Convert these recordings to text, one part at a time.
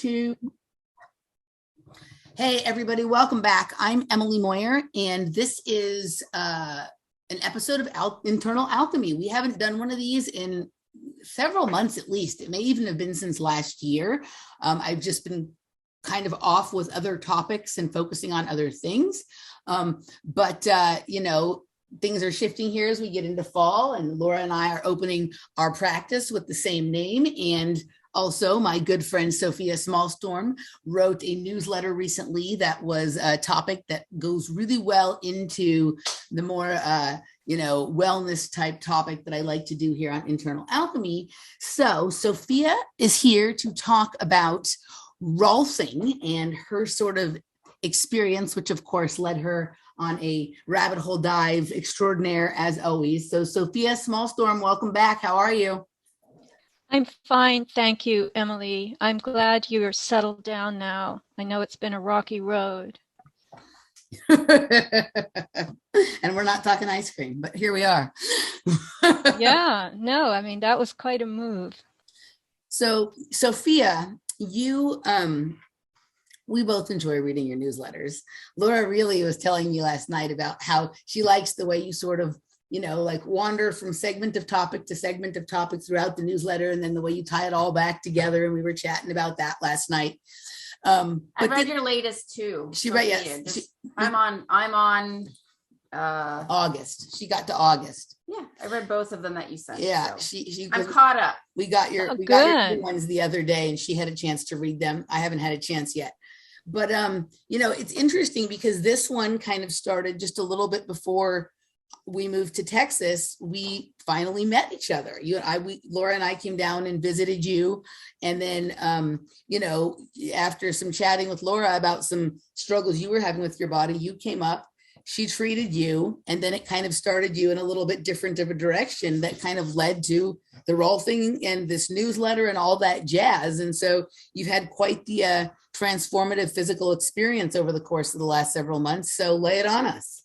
2. Hey, everybody, welcome back. I'm Emily Moyer, and this is an episode of Internal Alchemy. We haven't done one of these in several months at least. It may even have been since last year. I've just been kind of off with other topics and focusing on other things. But things are shifting here as we get into fall, and Laura and I are opening our practice with the same name. And also, my good friend Sofia Smallstorm wrote a newsletter recently that was a topic that goes really well into the more, wellness type topic that I like to do here on Internal Alchemy. So Sofia is here to talk about Rolfing and her sort of experience, which of course led her on a rabbit hole dive extraordinaire as always. So Sofia Smallstorm, welcome back. How are you? I'm fine, thank you, Emily. I'm glad you're settled down now. I know it's been a rocky road. And we're not talking ice cream, but here we are. Yeah, no, I mean, that was quite a move. So, Sofia, you, we both enjoy reading your newsletters. Laura really was telling me last night about how she likes the way you sort of wander from segment of topic to segment of topic throughout the newsletter, and then the way you tie it all back together. And we were chatting about that last night. I read your latest too. She read, yes. I'm on August. She got to August. Yeah, I read both of them that you sent. Yeah, so. she I'm caught up. We got your new ones the other day, and she had a chance to read them. I haven't had a chance yet. But it's interesting because this one kind of started just a little bit before we moved to Texas. We finally met each other. Laura and I came down and visited you. And then, after some chatting with Laura about some struggles you were having with your body, you came up, she treated you, and then it kind of started you in a little bit different of a direction that kind of led to the Rolfing and this newsletter and all that jazz. And so you've had quite the transformative physical experience over the course of the last several months. So lay it on us.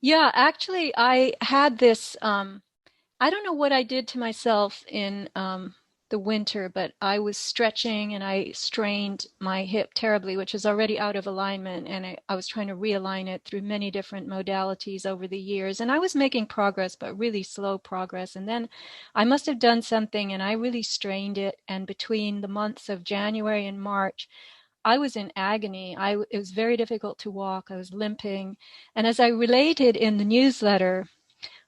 Yeah, actually, I had this, I don't know what I did to myself in the winter, but I was stretching and I strained my hip terribly, which is already out of alignment. And I was trying to realign it through many different modalities over the years. And I was making progress, but really slow progress. And then I must have done something and I really strained it. And between the months of January and March, I was in agony. It was very difficult to walk. I was limping. And as I related in the newsletter,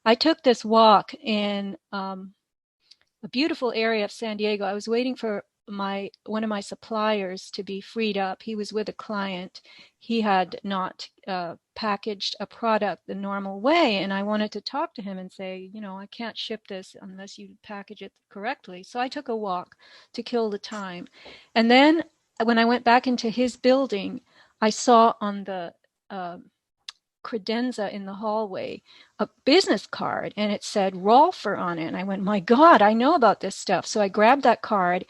I took this walk in a beautiful area of San Diego. I was waiting for one of my suppliers to be freed up. He was with a client. He had not packaged a product the normal way. And I wanted to talk to him and say, I can't ship this unless you package it correctly. So I took a walk to kill the time. And then when I went back into his building, I saw on the credenza in the hallway a business card, and it said Rolfer on it. And I went, my God, I know about this stuff. So I grabbed that card,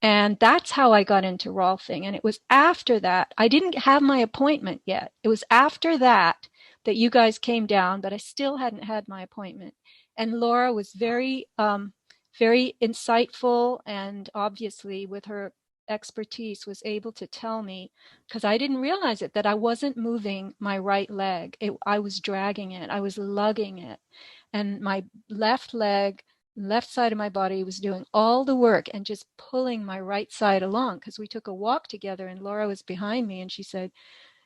and that's how I got into Rolfing. And it was after that, I didn't have my appointment yet. It was after that you guys came down, but I still hadn't had my appointment. And Laura was very, very insightful, and obviously with her expertise was able to tell me, because I didn't realize it, that I wasn't moving my right leg. I was dragging it. I was lugging it. And my left leg, left side of my body was doing all the work and just pulling my right side along, because we took a walk together and Laura was behind me and she said,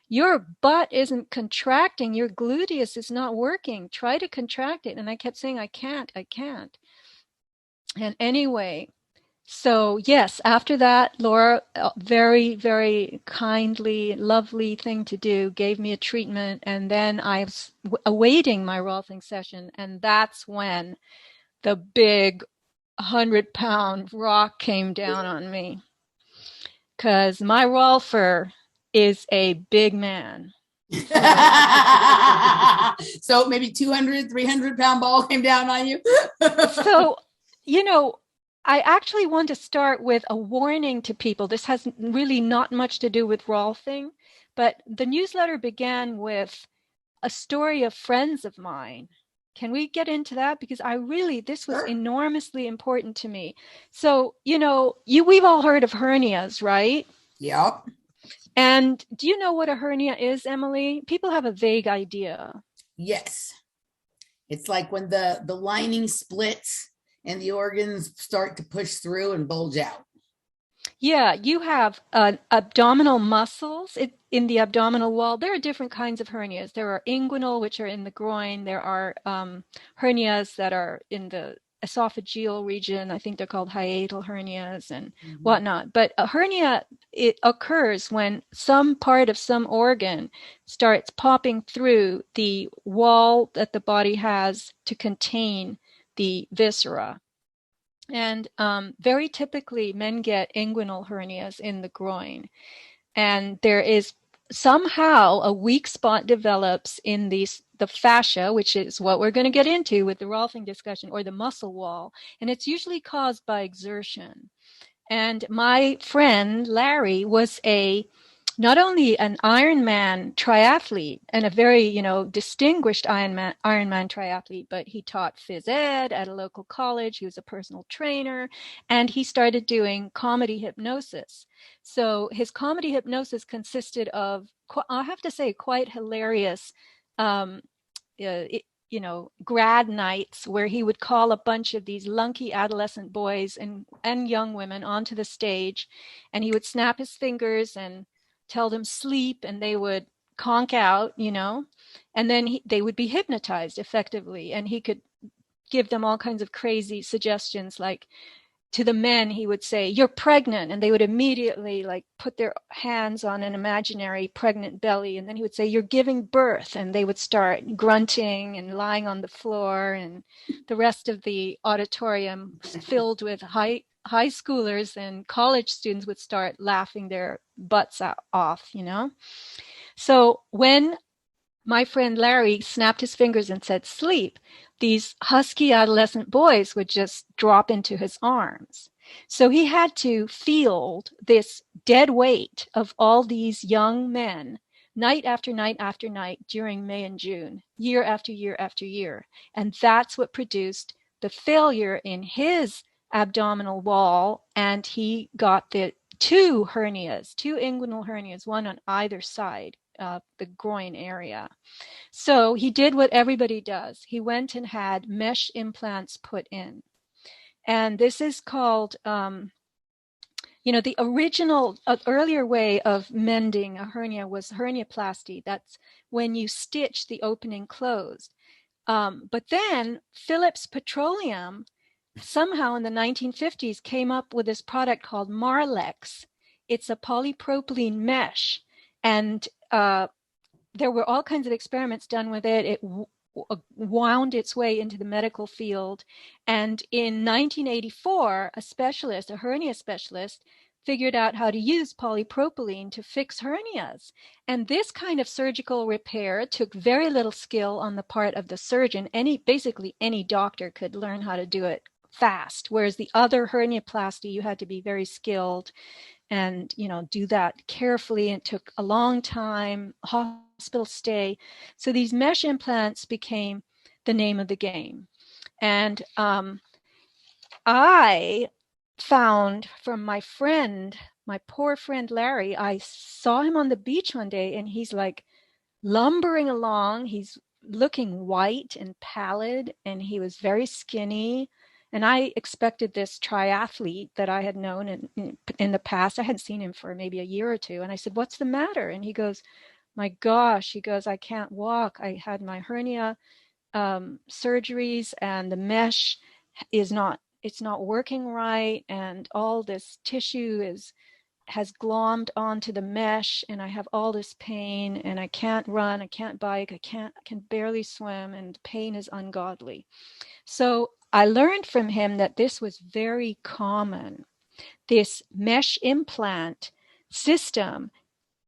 your butt isn't contracting. Your gluteus is not working. Try to contract it. And I kept saying, I can't. And anyway, so yes, after that, Laura, very, very kindly, lovely thing to do, gave me a treatment. And then I was awaiting my Rolfing session. And that's when the big 100-pound rock came down on me. Because my Rolfer is a big man. So maybe 200, 300-pound ball came down on you? So, I actually want to start with a warning to people. This has really not much to do with Rolfing, but the newsletter began with a story of friends of mine. Can we get into that? Because this was enormously important to me. So, we've all heard of hernias, right? Yep. And do you know what a hernia is, Emily? People have a vague idea. Yes. It's like when the lining splits and the organs start to push through and bulge out. Yeah, you have abdominal muscles in the abdominal wall. There are different kinds of hernias. There are inguinal, which are in the groin. There are hernias that are in the esophageal region. I think they're called hiatal hernias and whatnot. But a hernia, it occurs when some part of some organ starts popping through the wall that the body has to contain the viscera. And very typically, men get inguinal hernias in the groin. And there is somehow a weak spot develops in the fascia, which is what we're going to get into with the Rolfing discussion, or the muscle wall. And it's usually caused by exertion. And my friend Larry was not only an Ironman triathlete and a very, distinguished Ironman triathlete, but he taught phys ed at a local college. He was a personal trainer, and he started doing comedy hypnosis. So his comedy hypnosis consisted of, I have to say, quite hilarious, um, grad nights where he would call a bunch of these lunky adolescent boys and young women onto the stage, and he would snap his fingers and tell them sleep, and they would conk out, and then they would be hypnotized effectively, and he could give them all kinds of crazy suggestions, like to the men he would say, "You're pregnant," and they would immediately like put their hands on an imaginary pregnant belly, and then he would say, "You're giving birth," and they would start grunting and lying on the floor, and the rest of the auditorium filled with high schoolers and college students would start laughing their butts off. So when my friend Larry snapped his fingers and said, "Sleep," these husky adolescent boys would just drop into his arms. So he had to field this dead weight of all these young men night after night after night during May and June, year after year after year. And that's what produced the failure in his abdominal wall. And he got the two inguinal hernias, one on either side, the groin area. So he did what everybody does. He went and had mesh implants put in. And this is called, the original, earlier way of mending a hernia was herniaplasty. That's when you stitch the opening closed. But then Philips Petroleum somehow in the 1950s came up with this product called Marlex. It's a polypropylene mesh. And there were all kinds of experiments done with it. It wound its way into the medical field. And in 1984, a hernia specialist, figured out how to use polypropylene to fix hernias. And this kind of surgical repair took very little skill on the part of the surgeon. Basically any doctor could learn how to do it fast. Whereas the other herniaplasty, you had to be very skilled and do that carefully, and it took a long time, hospital stay. So these mesh implants became the name of the game. And I found from my poor friend Larry, I saw him on the beach one day, and he's like lumbering along. He's looking white and pallid, and he was very skinny. And I expected this triathlete that I had known in the past. I hadn't seen him for maybe a year or two. And I said, "What's the matter?" And he goes, "My gosh," he goes, "I can't walk. I had my hernia surgeries, and the mesh it's not working right. And all this tissue has glommed onto the mesh, and I have all this pain, and I can't run, I can't bike, I can barely swim, and pain is ungodly." So I learned from him that this was very common, this mesh implant system.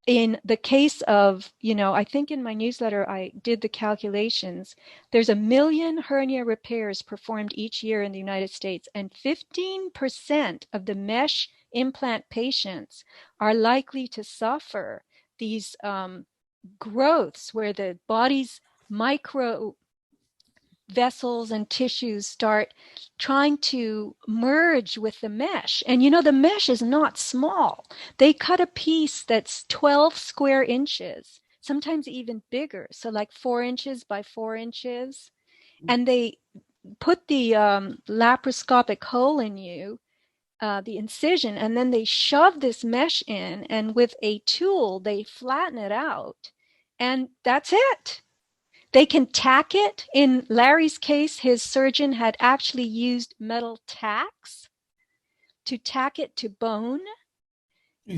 In the case of, I think in my newsletter I did the calculations. There's 1 million hernia repairs performed each year in the United States, and 15% of the mesh implant patients are likely to suffer these growths where the body's vessels and tissues start trying to merge with the mesh. And the mesh is not small. They cut a piece that's 12 square inches, sometimes even bigger. So like 4 inches by 4 inches. And they put the laparoscopic hole in you, the incision, and then they shove this mesh in, and with a tool, they flatten it out. And that's it. They can tack it. In Larry's case, his surgeon had actually used metal tacks to tack it to bone.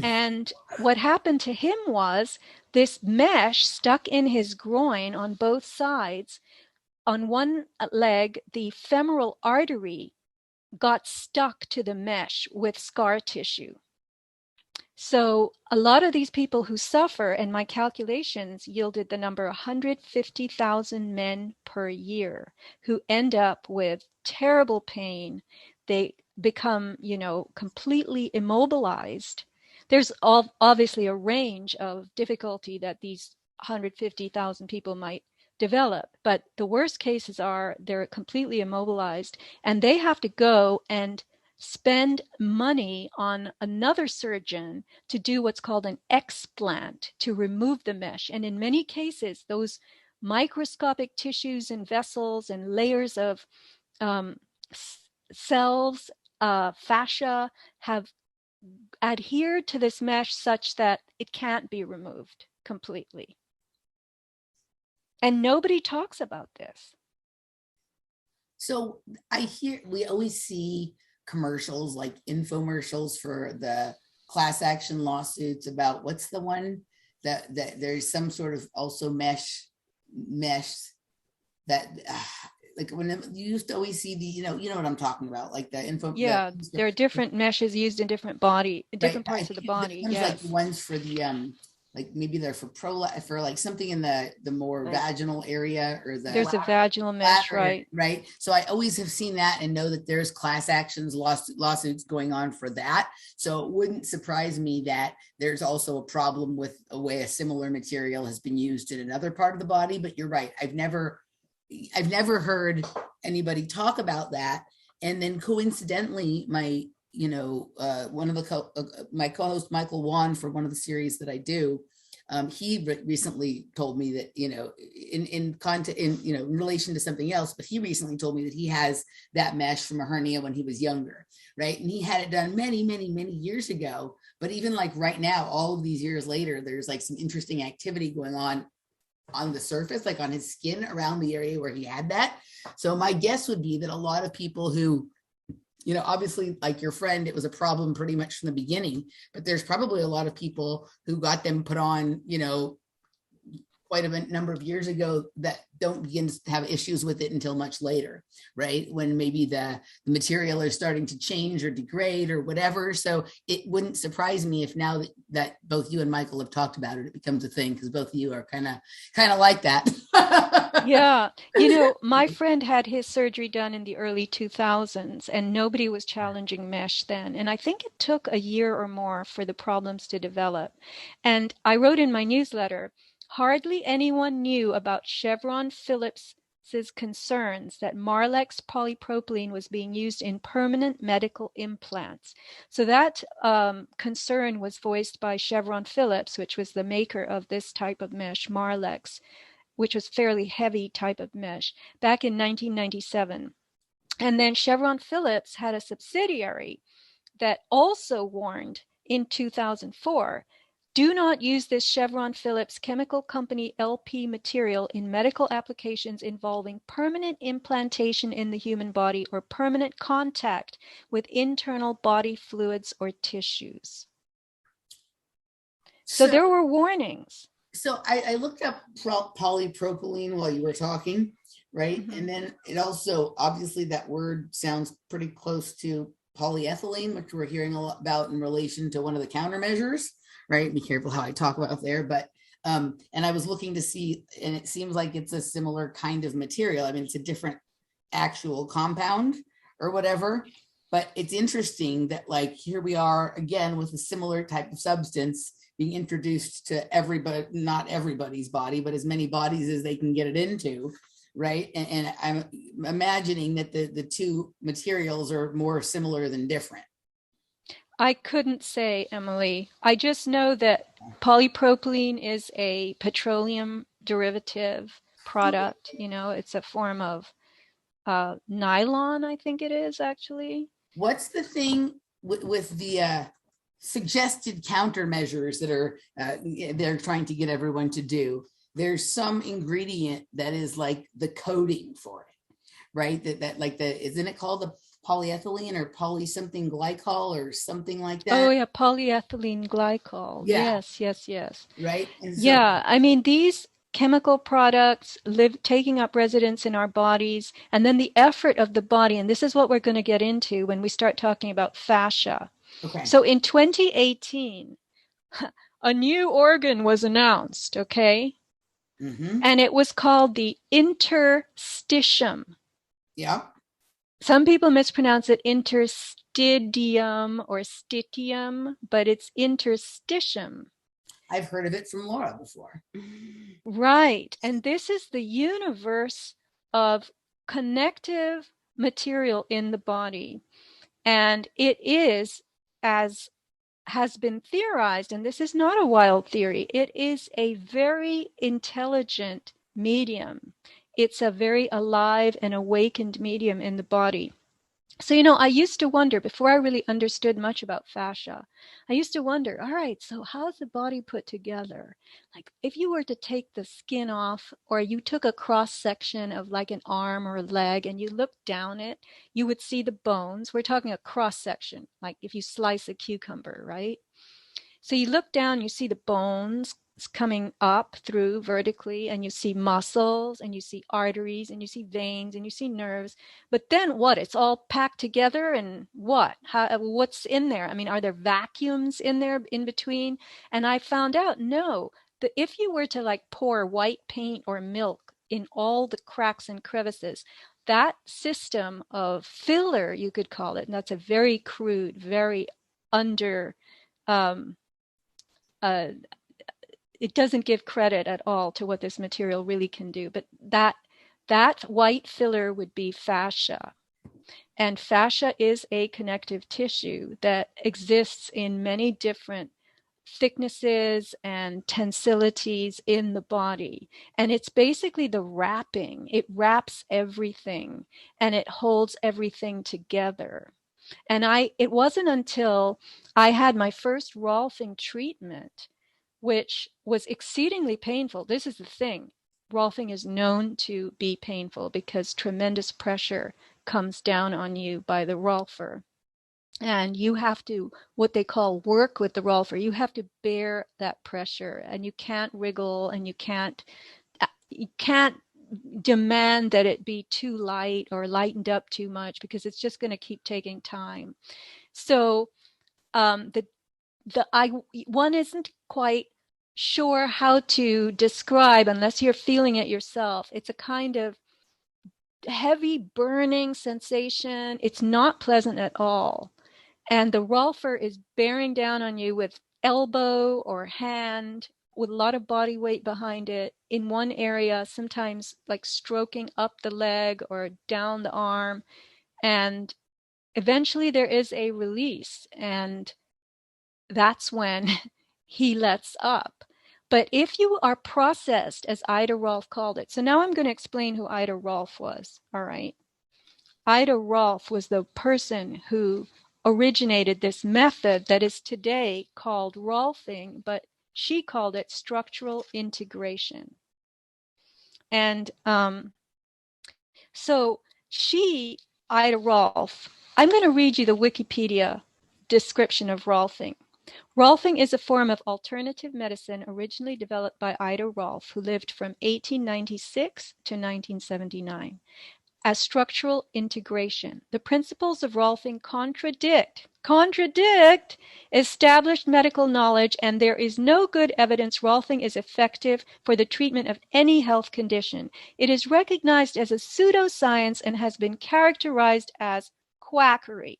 And what happened to him was this mesh stuck in his groin on both sides. On one leg, the femoral artery got stuck to the mesh with scar tissue. So a lot of these people who suffer, and my calculations yielded the number 150,000 men per year who end up with terrible pain. They become, completely immobilized. There's obviously a range of difficulty that these 150,000 people might develop, but the worst cases are they're completely immobilized, and they have to go and spend money on another surgeon to do what's called an explant to remove the mesh. And in many cases, those microscopic tissues and vessels and layers of cells, fascia, have adhered to this mesh such that it can't be removed completely. And nobody talks about this. So we always see commercials, like infomercials for the class action lawsuits about what's the one that there's some sort of also mesh that like when you used to always see the, you know what I'm talking about, like the info. Yeah, there are different meshes used in different parts of the body. Yes. Like the ones for the like maybe they're for like something in the more vaginal area, or there's a vaginal mesh, right? Right. So I always have seen that and know that there's class actions, lawsuits going on for that. So it wouldn't surprise me that there's also a problem with a way a similar material has been used in another part of the body. But you're right. I've never heard anybody talk about that. And then coincidentally, my one of the my co-host Michael Wan for one of the series that I do, he recently told me that in relation to something else, but he recently told me that he has that mesh from a hernia when he was younger, right? And he had it done many years ago. But even like right now, all of these years later, there's like some interesting activity going on the surface, like on his skin around the area where he had that. So my guess would be that a lot of people who, obviously like your friend, it was a problem pretty much from the beginning, but there's probably a lot of people who got them put on, quite a number of years ago that don't begin to have issues with it until much later, right? When maybe the material is starting to change or degrade or whatever. So it wouldn't surprise me if now that both you and Michael have talked about it, it becomes a thing, because both of you are kind of like that. Yeah. My friend had his surgery done in the early 2000s, and nobody was challenging mesh then. And I think it took a year or more for the problems to develop. And I wrote in my newsletter, hardly anyone knew about Chevron Phillips's concerns that Marlex polypropylene was being used in permanent medical implants. So that concern was voiced by Chevron Phillips, which was the maker of this type of mesh, Marlex, which was fairly heavy type of mesh, back in 1997. And then Chevron Phillips had a subsidiary that also warned in 2004, do not use this Chevron Phillips chemical company LP material in medical applications involving permanent implantation in the human body or permanent contact with internal body fluids or tissues. So there were warnings. So I looked up polypropylene while you were talking, right? Mm-hmm. And then it also, obviously that word sounds pretty close to polyethylene, which we're hearing a lot about in relation to one of the countermeasures, right? Be careful how I talk about there. But, and I was looking to see, and it seems like it's a similar kind of material. I mean, it's a different actual compound or whatever, but it's interesting that like, here we are again with a similar type of substance being introduced to everybody, not everybody's body, but as many bodies as they can get it into, right? And I'm imagining that the two materials are more similar than different. I couldn't say, Emily. I just know that polypropylene is a petroleum derivative product. You know, it's a form of nylon, I think it is actually. What's the thing with the suggested countermeasures that are they're trying to get everyone to do? There's some ingredient that is like the coating for it, right? That like isn't it called the polyethylene or poly something glycol or something like that? Oh yeah, polyethylene glycol. Yeah. Yes. Right. And so, Yeah, I mean these chemical products taking up residence in our bodies, and then the effort of the body, and this is what we're going to get into when we start talking about fascia. okay. So in 2018, a new organ was announced, okay? Mm-hmm. And it was called the interstitium. Yeah. Some people mispronounce it interstidium or stitium, but it's interstitium. I've heard of it from Laura before. Right. And this is the universe of connective material in the body. And it is, as has been theorized, and this is not a wild theory, it is a very intelligent medium. It's a very alive and awakened medium in the body. So, you know, I used to wonder, before I really understood much about fascia, I used to wonder, all right, so how's the body put together? Like, if you were to take the skin off, or you took a cross section of like an arm or a leg and you looked down it, you would see the bones. We're talking a cross section, like if you slice a cucumber, right? So you look down, you see the bones coming up through vertically, and you see muscles, and you see arteries, and you see veins, and you see nerves. But then what? It's all packed together, and what? What's in there? I mean, are there vacuums in there in between? And I found out, no, that if you were to like pour white paint or milk in all the cracks and crevices, that system of filler, you could call it, and that's a very crude, very under it doesn't give credit at all to what this material really can do. But that white filler would be fascia. And fascia is a connective tissue that exists in many different thicknesses and tensilities in the body. And it's basically the wrapping. It wraps everything and it holds everything together. And it wasn't until I had my first Rolfing treatment, which was exceedingly painful. This is the thing. Rolfing is known to be painful because tremendous pressure comes down on you by the Rolfer. And you have to, what they call, work with the Rolfer. You have to bear that pressure, and you can't wriggle, and you can't demand that it be too light or lightened up too much, because it's just going to keep taking time. So one isn't quite sure how to describe unless you're feeling it yourself. It's a kind of heavy burning sensation. It's not pleasant at all. And the Rolfer is bearing down on you with elbow or hand, with a lot of body weight behind it in one area, sometimes like stroking up the leg or down the arm. And eventually there is a release, and that's when he lets up. But if you are processed, as Ida Rolf called it, so now I'm going to explain who Ida Rolf was, all right? Ida Rolf was the person who originated this method that is today called Rolfing, but she called it structural integration. And so Ida Rolf, I'm going to read you the Wikipedia description of Rolfing. Rolfing is a form of alternative medicine originally developed by Ida Rolf, who lived from 1896 to 1979. As structural integration, the principles of Rolfing contradict established medical knowledge, and there is no good evidence Rolfing is effective for the treatment of any health condition. It is recognized as a pseudoscience and has been characterized as quackery.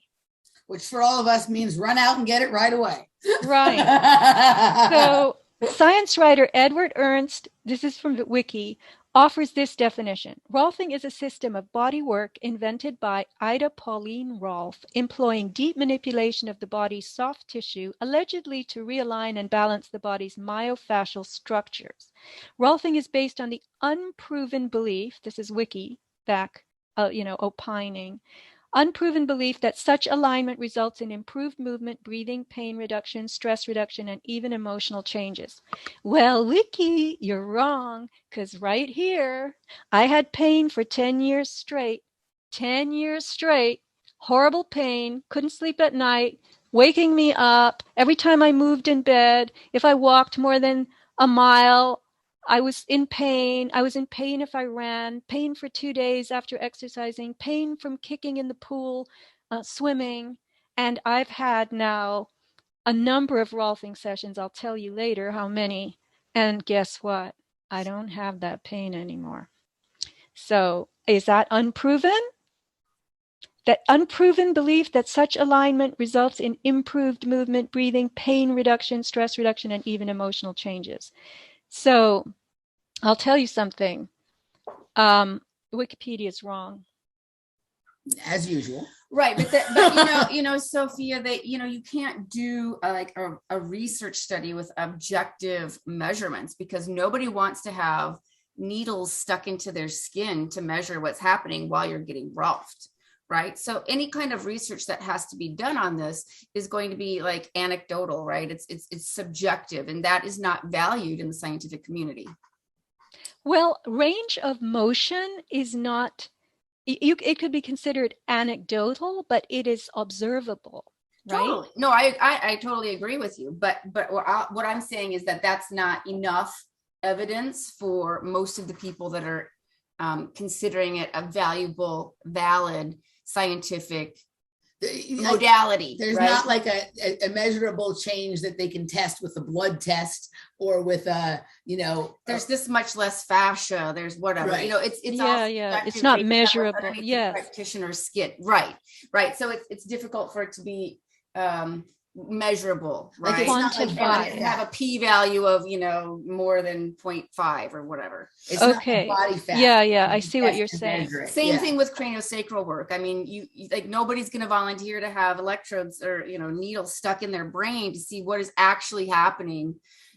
Which for all of us means run out and get it right away. Right. So science writer Edward Ernst, this is from the wiki, offers this definition. Rolfing is a system of body work invented by Ida Pauline Rolf, employing deep manipulation of the body's soft tissue, allegedly to realign and balance the body's myofascial structures. Rolfing is based on the unproven belief, this is Wiki back, opining, unproven belief that such alignment results in improved movement, breathing, pain reduction, stress reduction, and even emotional changes. Well, Wiki, you're wrong, because right here, I had pain for 10 years straight. 10 years straight. Horrible pain, couldn't sleep at night, waking me up every time I moved in bed. If I walked more than a mile, I was in pain. I was in pain if I ran, pain for 2 days after exercising, pain from kicking in the pool, swimming. And I've had now a number of Rolfing sessions. I'll tell you later how many. And guess what? I don't have that pain anymore. So is that unproven? That unproven belief that such alignment results in improved movement, breathing, pain reduction, stress reduction, and even emotional changes. So I'll tell you something. Wikipedia is wrong. As usual. Right, but Sophia, you can't do a research study with objective measurements, because nobody wants to have needles stuck into their skin to measure what's happening while you're getting Rolfed. Right. So any kind of research that has to be done on this is going to be like anecdotal, right? It's subjective, and that is not valued in the scientific community. Well, range of motion is not, it could be considered anecdotal, but it is observable, right? Totally. No, I totally agree with you. But what I'm saying is that that's not enough evidence for most of the people that are considering it a valuable, valid scientific modality. There's right? not like a measurable change that they can test with a blood test or with there's this much less fascia, there's whatever, right. It's not measurable. Yes. Practitioner's skin. Right. So it's difficult for it to be measurable, right? Like it's not like have a p-value of more than 0.5 or whatever. It's okay. not body fat. Yeah, I see what you're saying. Same thing with craniosacral work. I mean, you like nobody's going to volunteer to have electrodes or needles stuck in their brain to see what is actually happening.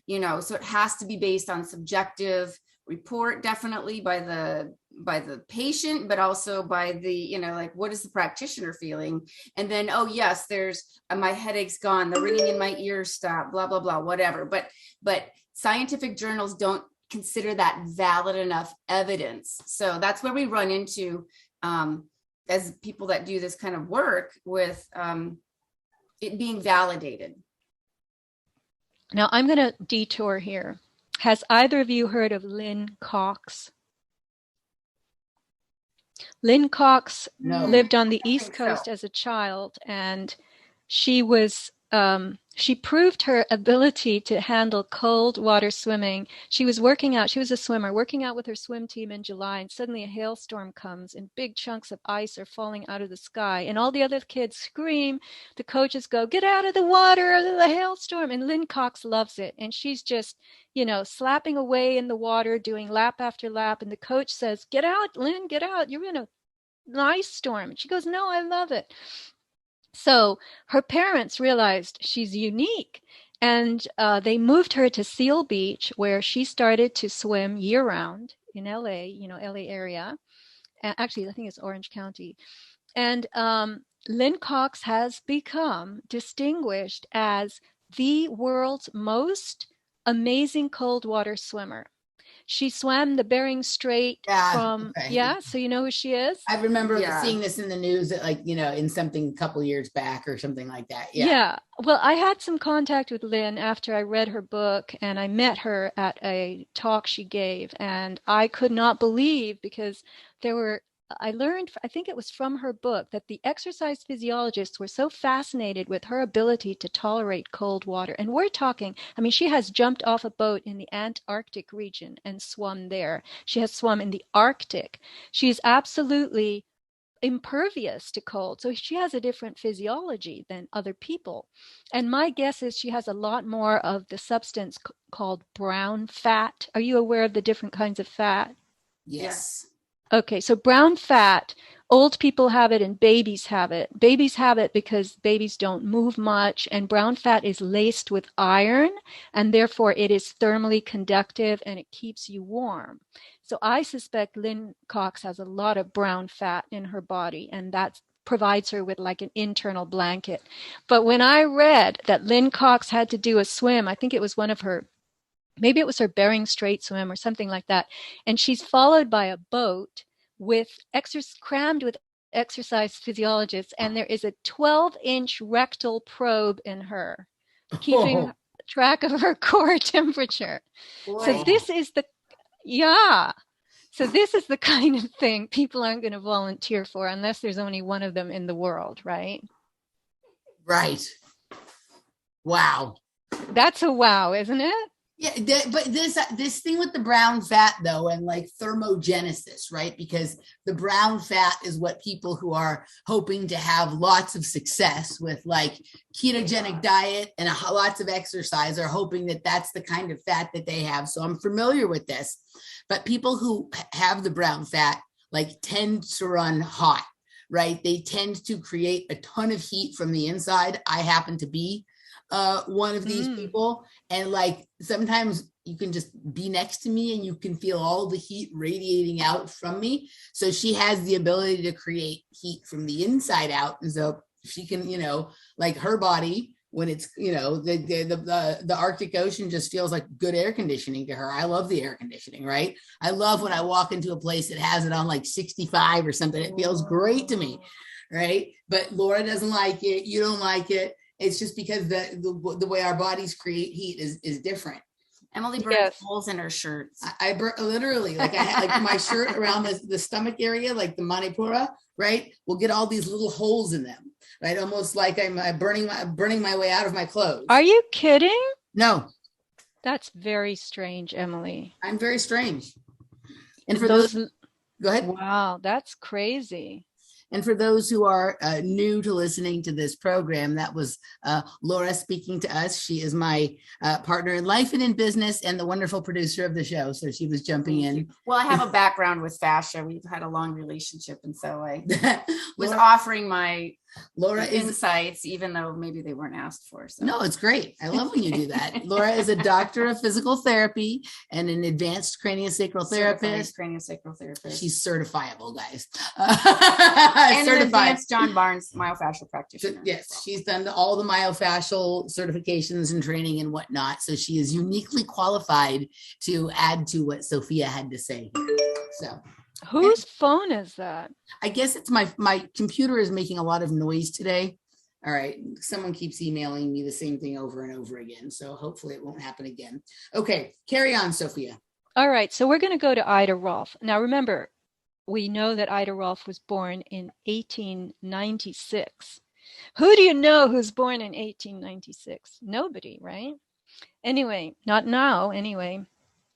So it has to be based on subjective report, definitely by the patient, but also by the what is the practitioner feeling, and then yes, there's my headache's gone, the ringing in my ears stopped, blah blah blah, whatever. But scientific journals don't consider that valid enough evidence. So that's where we run into as people that do this kind of work with it being validated. Now I'm going to detour here. Has either of you heard of Lynn Cox? Lynn Cox lived on the East Coast as a child, and she was she proved her ability to handle cold water swimming. She was working out. She was a swimmer working out with her swim team in July, and suddenly a hailstorm comes and big chunks of ice are falling out of the sky, and all the other kids scream. The coaches go, "Get out of the water, the hailstorm." And Lynn Cox loves it, and she's just slapping away in the water, doing lap after lap, and the coach says, "Get out, Lynn, get out, you're in an ice storm." And she goes, "No, I love it." So her parents realized she's unique, and they moved her to Seal Beach, where she started to swim year-round in LA, LA area. Actually, I think it's Orange County. And Lynn Cox has become distinguished as the world's most amazing cold water swimmer. She swam the Bering Strait so you know who she is? I remember seeing this in the news in something a couple years back or something like that. Yeah. Well, I had some contact with Lynn after I read her book, and I met her at a talk she gave, and I could not believe, because I learned, I think it was from her book, that the exercise physiologists were so fascinated with her ability to tolerate cold water. And we're talking, she has jumped off a boat in the Antarctic region and swum there. She has swum in the Arctic. She's absolutely impervious to cold. So she has a different physiology than other people. And my guess is she has a lot more of the substance called brown fat. Are you aware of the different kinds of fat? Yes. Okay, so brown fat, old people have it and babies have it. Babies have it because babies don't move much, and brown fat is laced with iron, and therefore it is thermally conductive and it keeps you warm. So I suspect Lynn Cox has a lot of brown fat in her body, and that provides her with like an internal blanket. But when I read that Lynn Cox had to do a swim, I think it was one of her, maybe it was her Bering Strait swim or something like that. And she's followed by a boat crammed with exercise physiologists. And there is a 12-inch rectal probe in her, keeping track of her core temperature. Boy. So this is the, yeah. So this is the kind of thing people aren't going to volunteer for unless there's only one of them in the world, right? Right. Wow. That's a wow, isn't it? Yeah, but this thing with the brown fat though, and like thermogenesis, right? Because the brown fat is what people who are hoping to have lots of success with like ketogenic diet and lots of exercise are hoping that that's the kind of fat that they have. So I'm familiar with this, but people who have the brown fat like tend to run hot, right? They tend to create a ton of heat from the inside. I happen to be one of these people, and like sometimes you can just be next to me and you can feel all the heat radiating out from me. So she has the ability to create heat from the inside out, and so she can, you know, like her body when it's, you know, the Arctic Ocean just feels like good air conditioning to her. I love the air conditioning, right? I love when I walk into a place that has it on like 65 or something. It feels great to me, right? But Laura doesn't like it. You don't like it. It's just because the way our bodies create heat is different. Emily burns holes in her shirts. I literally, like I had like my shirt around the stomach area, like the Manipura, right? Will get all these little holes in them, right? Almost like I'm burning my way out of my clothes. Are you kidding? No. That's very strange, Emily. I'm very strange. And for those, go ahead. Wow, that's crazy. And for those who are new to listening to this program, that was Laura speaking to us. She is my partner in life and in business and the wonderful producer of the show. So she was jumping in. Well, I have a background with fascia. We've had a long relationship. And so I was offering my insights, even though maybe they weren't asked for. So. No, it's great. I love when you do that. Laura is a doctor of physical therapy and an advanced craniosacral therapist. She's certifiable, guys. And an advanced John Barnes myofascial practitioner. Yes, she's done all the myofascial certifications and training and whatnot. So she is uniquely qualified to add to what Sofia had to say. So. Whose phone is that? I guess it's my computer is making a lot of noise today. All right. Someone keeps emailing me the same thing over and over again. So hopefully it won't happen again. Okay. Carry on, Sofia. All right. So we're going to go to Ida Rolf. Now, remember, we know that Ida Rolf was born in 1896. Who do you know who's born in 1896? Nobody, right? Anyway, not now, anyway.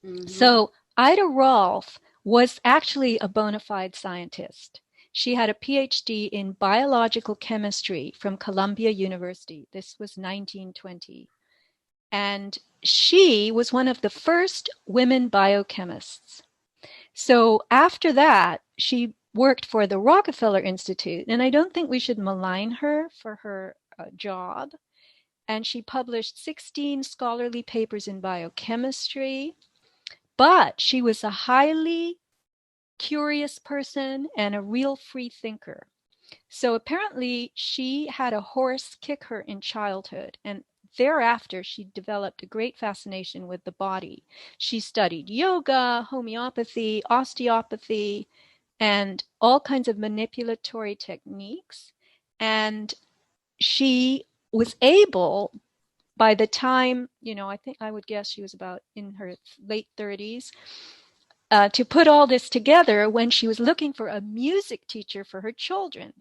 Mm-hmm. So Ida Rolf was actually a bona fide scientist. She had a PhD in biological chemistry from Columbia University. This was 1920. And she was one of the first women biochemists. So after that, she worked for the Rockefeller Institute. And I don't think we should malign her for her job. And she published 16 scholarly papers in biochemistry. But she was a highly curious person and a real free thinker. So apparently she had a horse kick her in childhood, and thereafter she developed a great fascination with the body. She studied yoga, homeopathy, osteopathy, and all kinds of manipulatory techniques. And she was able, by the time, I think I would guess she was about in her late 30s, to put all this together when she was looking for a music teacher for her children.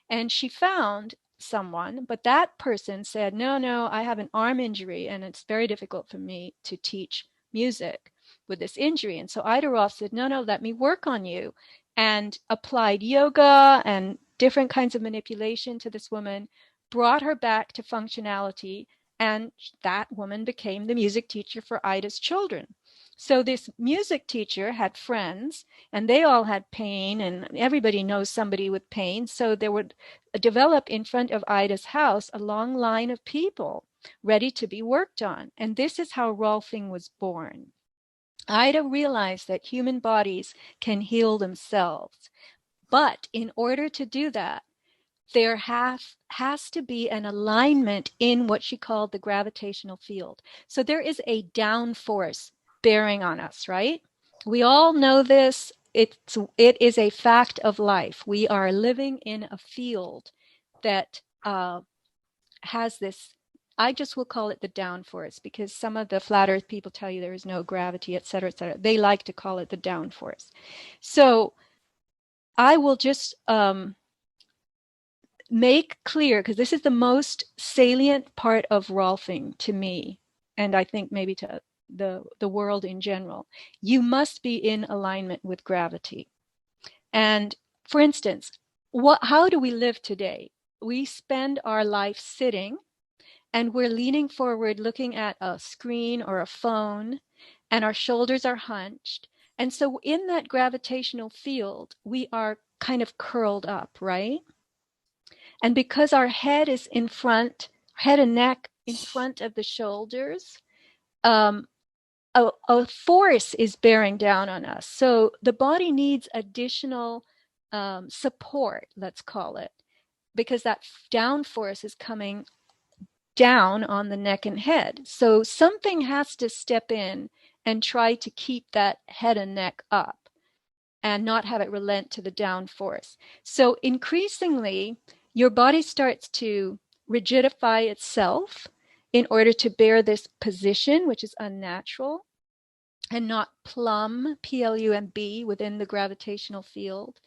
And she found someone, but that person said, no, I have an arm injury and it's very difficult for me to teach music with this injury. And so Ida Rolf said, no, let me work on you, and applied yoga and different kinds of manipulation to this woman, brought her back to functionality, and that woman became the music teacher for Ida's children. So this music teacher had friends, and they all had pain, and everybody knows somebody with pain. So there would develop in front of Ida's house a long line of people ready to be worked on. And this is how Rolfing was born. Ida realized that human bodies can heal themselves. But in order to do that, there has to be an alignment in what she called the gravitational field. So there is a down force bearing on us, right? We all know this. It is a fact of life. We are living in a field that has this. I just will call it the down force, because some of the flat earth people tell you there is no gravity, et cetera, et cetera. They like to call it the down force. So I will just make clear, because this is the most salient part of Rolfing to me, and I think maybe to the world in general. You must be in alignment with gravity. And for instance, how do we live today? We spend our life sitting, and we're leaning forward looking at a screen or a phone, and our shoulders are hunched. And so in that gravitational field, we are kind of curled up, right? And because our head is in front, head and neck in front of the shoulders, a force is bearing down on us. So the body needs additional support, let's call it, because that down force is coming down on the neck and head. So something has to step in and try to keep that head and neck up and not have it relent to the down force. So increasingly, your body starts to rigidify itself in order to bear this position, which is unnatural, and not plumb, P-L-U-M-B, within the gravitational field.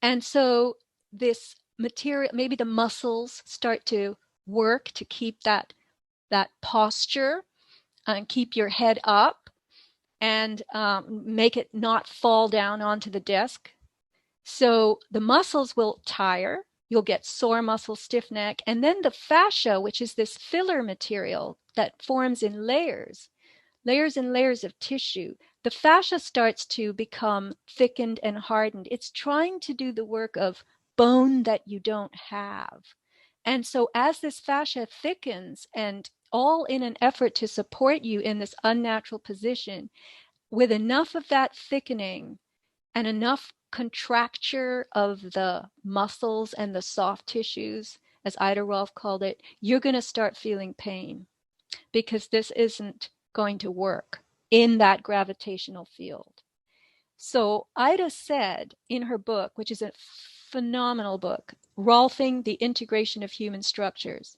And so this material, maybe the muscles start to work to keep that posture and keep your head up, and make it not fall down onto the desk. So the muscles will tire. You'll get sore muscle, stiff neck. And then the fascia, which is this filler material that forms in layers and layers of tissue, the fascia starts to become thickened and hardened. It's trying to do the work of bone that you don't have. And so as this fascia thickens, and all in an effort to support you in this unnatural position, with enough of that thickening and enough contracture of the muscles and the soft tissues, as Ida Rolf called it, you're going to start feeling pain, because this isn't going to work in that gravitational field. So Ida said in her book, which is a phenomenal book, Rolfing, The Integration of Human Structures.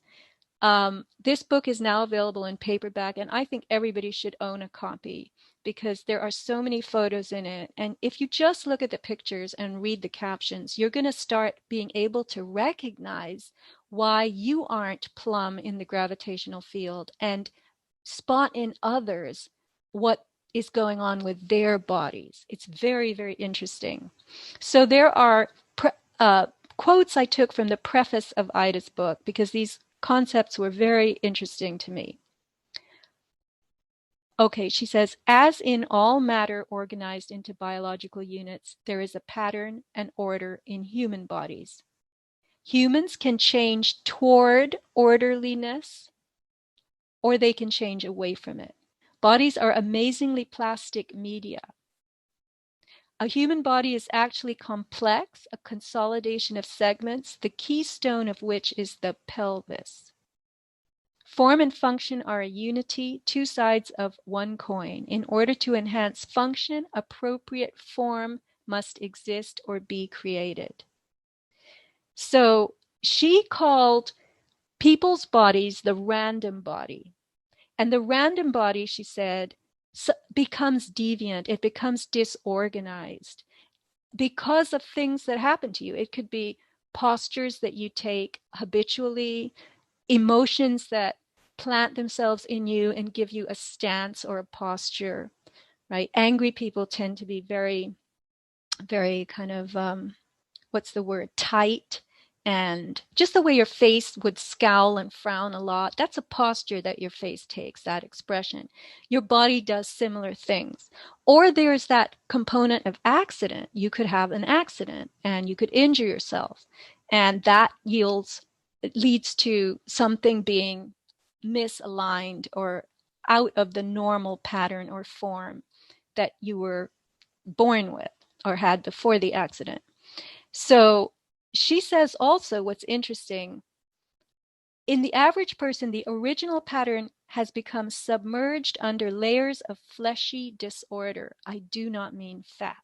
This book is now available in paperback, and I think everybody should own a copy, because there are so many photos in it. And if you just look at the pictures and read the captions, you're going to start being able to recognize why you aren't plumb in the gravitational field, and spot in others what is going on with their bodies. It's very, very interesting. So there are quotes I took from the preface of Ida's book, because these concepts were very interesting to me. Okay, she says, as in all matter organized into biological units, there is a pattern and order in human bodies. Humans can change toward orderliness, or they can change away from it. Bodies are amazingly plastic media. A human body is actually complex, a consolidation of segments, the keystone of which is the pelvis. Form and function are a unity, two sides of one coin. In order to enhance function, appropriate form must exist or be created. So she called people's bodies the random body. And the random body, she said, becomes deviant. It becomes disorganized because of things that happen to you. It could be postures that you take habitually, emotions that plant themselves in you and give you a stance or a posture, right? Angry people tend to be very, very kind of, what's the word? Tight and just the way your face would scowl and frown a lot, that's a posture that your face takes, that expression. Your body does similar things. Or there's that component of accident. You could have an accident and you could injure yourself, and that leads to something being misaligned or out of the normal pattern or form that you were born with or had before the accident. So she says also what's interesting, in the average person, the original pattern has become submerged under layers of fleshy disorder. I do not mean fat.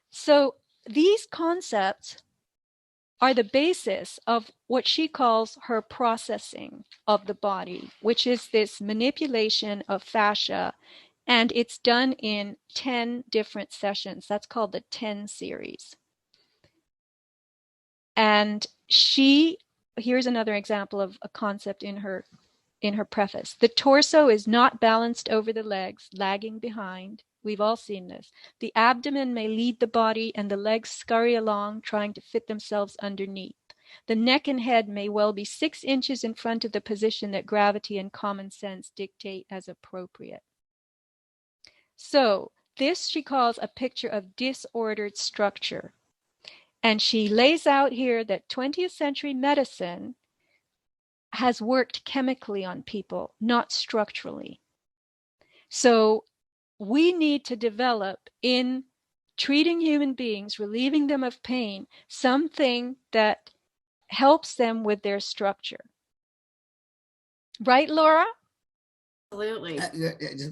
So these concepts are the basis of what she calls her processing of the body, which is this manipulation of fascia, and it's done in 10 different sessions. That's called the 10 series. And here's another example of a concept in her preface. The torso is not balanced over the legs, lagging behind. We've all seen this. The abdomen may lead the body and the legs scurry along, trying to fit themselves underneath. The neck and head may well be 6 inches in front of the position that gravity and common sense dictate as appropriate. So this she calls a picture of disordered structure. And she lays out here that 20th century medicine has worked chemically on people, not structurally. So we need to develop, in treating human beings, relieving them of pain, something that helps them with their structure. Right, Laura? Absolutely.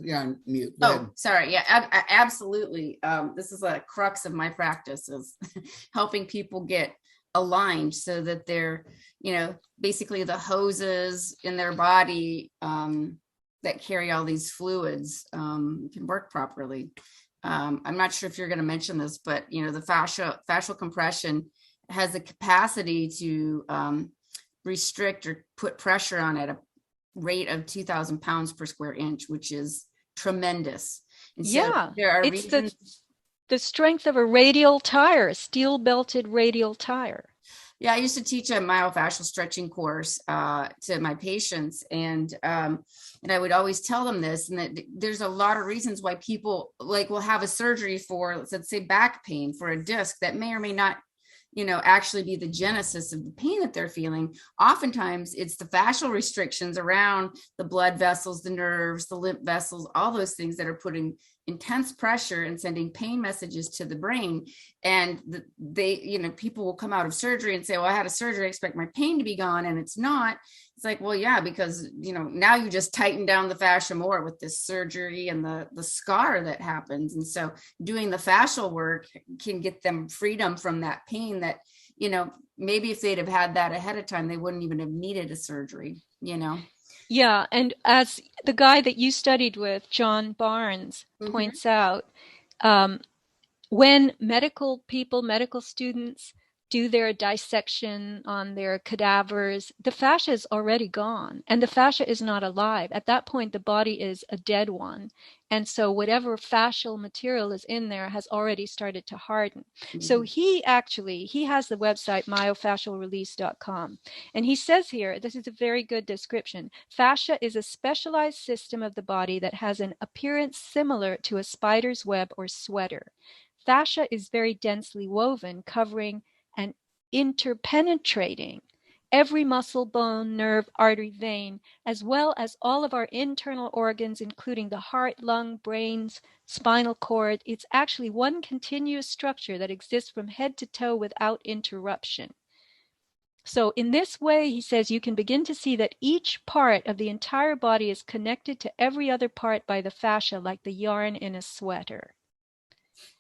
You're on mute. Go ahead. Sorry. Yeah, absolutely. This is a crux of my practice, is helping people get aligned so that they're, basically the hoses in their body that carry all these fluids can work properly. I'm not sure if you're going to mention this, but the fascial compression has the capacity to restrict or put pressure on at a rate of 2,000 pounds per square inch, which is tremendous. And so there are regions. The strength of a radial tire, a steel belted radial tire. Yeah, I used to teach a myofascial stretching course to my patients, and I would always tell them this, and that there's a lot of reasons why people will have a surgery for, let's say, back pain, for a disc that may or may not actually be the genesis of the pain that they're feeling. Oftentimes it's the fascial restrictions around the blood vessels, the nerves, the lymph vessels, all those things that are putting intense pressure and sending pain messages to the brain. And people will come out of surgery and say, well, I had a surgery, I expect my pain to be gone. And it's not. It's like, well, yeah, because, now you just tighten down the fascia more with this surgery and the scar that happens. And so doing the fascial work can get them freedom from that pain that, maybe if they'd have had that ahead of time, they wouldn't even have needed a surgery, Yeah. And as the guy that you studied with, John Barnes, points out, when medical students do their dissection on their cadavers, the fascia is already gone, and the fascia is not alive. At that point, the body is a dead one. And so whatever fascial material is in there has already started to harden. So he has the website myofascialrelease.com. And he says here, this is a very good description: fascia is a specialized system of the body that has an appearance similar to a spider's web or sweater. Fascia is very densely woven, covering and interpenetrating every muscle, bone, nerve, artery, vein, as well as all of our internal organs, including the heart, lung, brains, spinal cord. It's actually one continuous structure that exists from head to toe without interruption. So in this way, he says, you can begin to see that each part of the entire body is connected to every other part by the fascia, like the yarn in a sweater.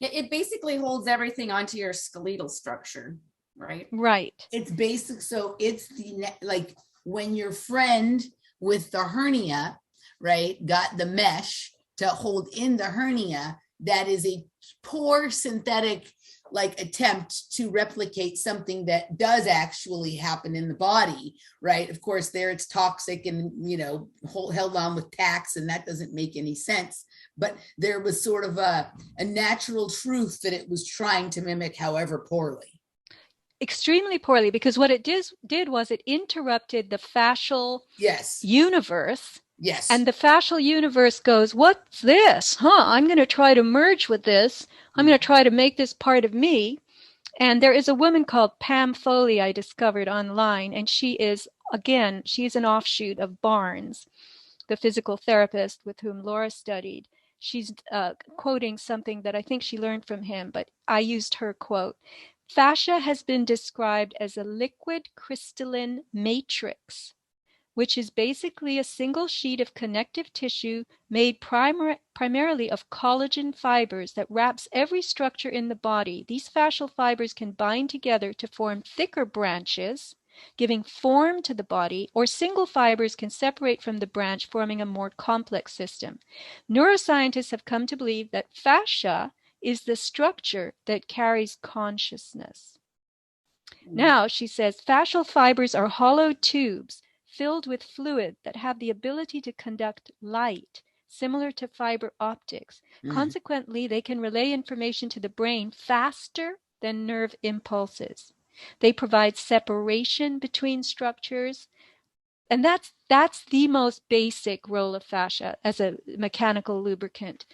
It basically holds everything onto your skeletal structure, right? Right. It's basic. So it's when your friend with the hernia, right, got the mesh to hold in the hernia, that is a poor synthetic attempt to replicate something that does actually happen in the body, right? Of course, there it's toxic and, held on with tacks, and that doesn't make any sense. But there was sort of a natural truth that it was trying to mimic, however poorly. extremely poorly, because what it did was it interrupted the fascial Yes. universe. Yes. And the fascial universe goes, what's this? I'm going to try to merge with this. I'm going to try to make this part of me. And there is a woman called Pam Foley I discovered online, and she is, again, she's an offshoot of Barnes, the physical therapist with whom Laura studied. She's quoting something that I think she learned from him, but I used her quote. Fascia has been described as a liquid crystalline matrix, which is basically a single sheet of connective tissue made primarily of collagen fibers that wraps every structure in the body. These fascial fibers can bind together to form thicker branches, giving form to the body, or single fibers can separate from the branch, forming a more complex system. Neuroscientists have come to believe that fascia is the structure that carries consciousness. Now, she says, fascial fibers are hollow tubes filled with fluid that have the ability to conduct light, similar to fiber optics. Consequently, they can relay information to the brain faster than nerve impulses. They provide separation between structures, and that's the most basic role of fascia as a mechanical lubricant.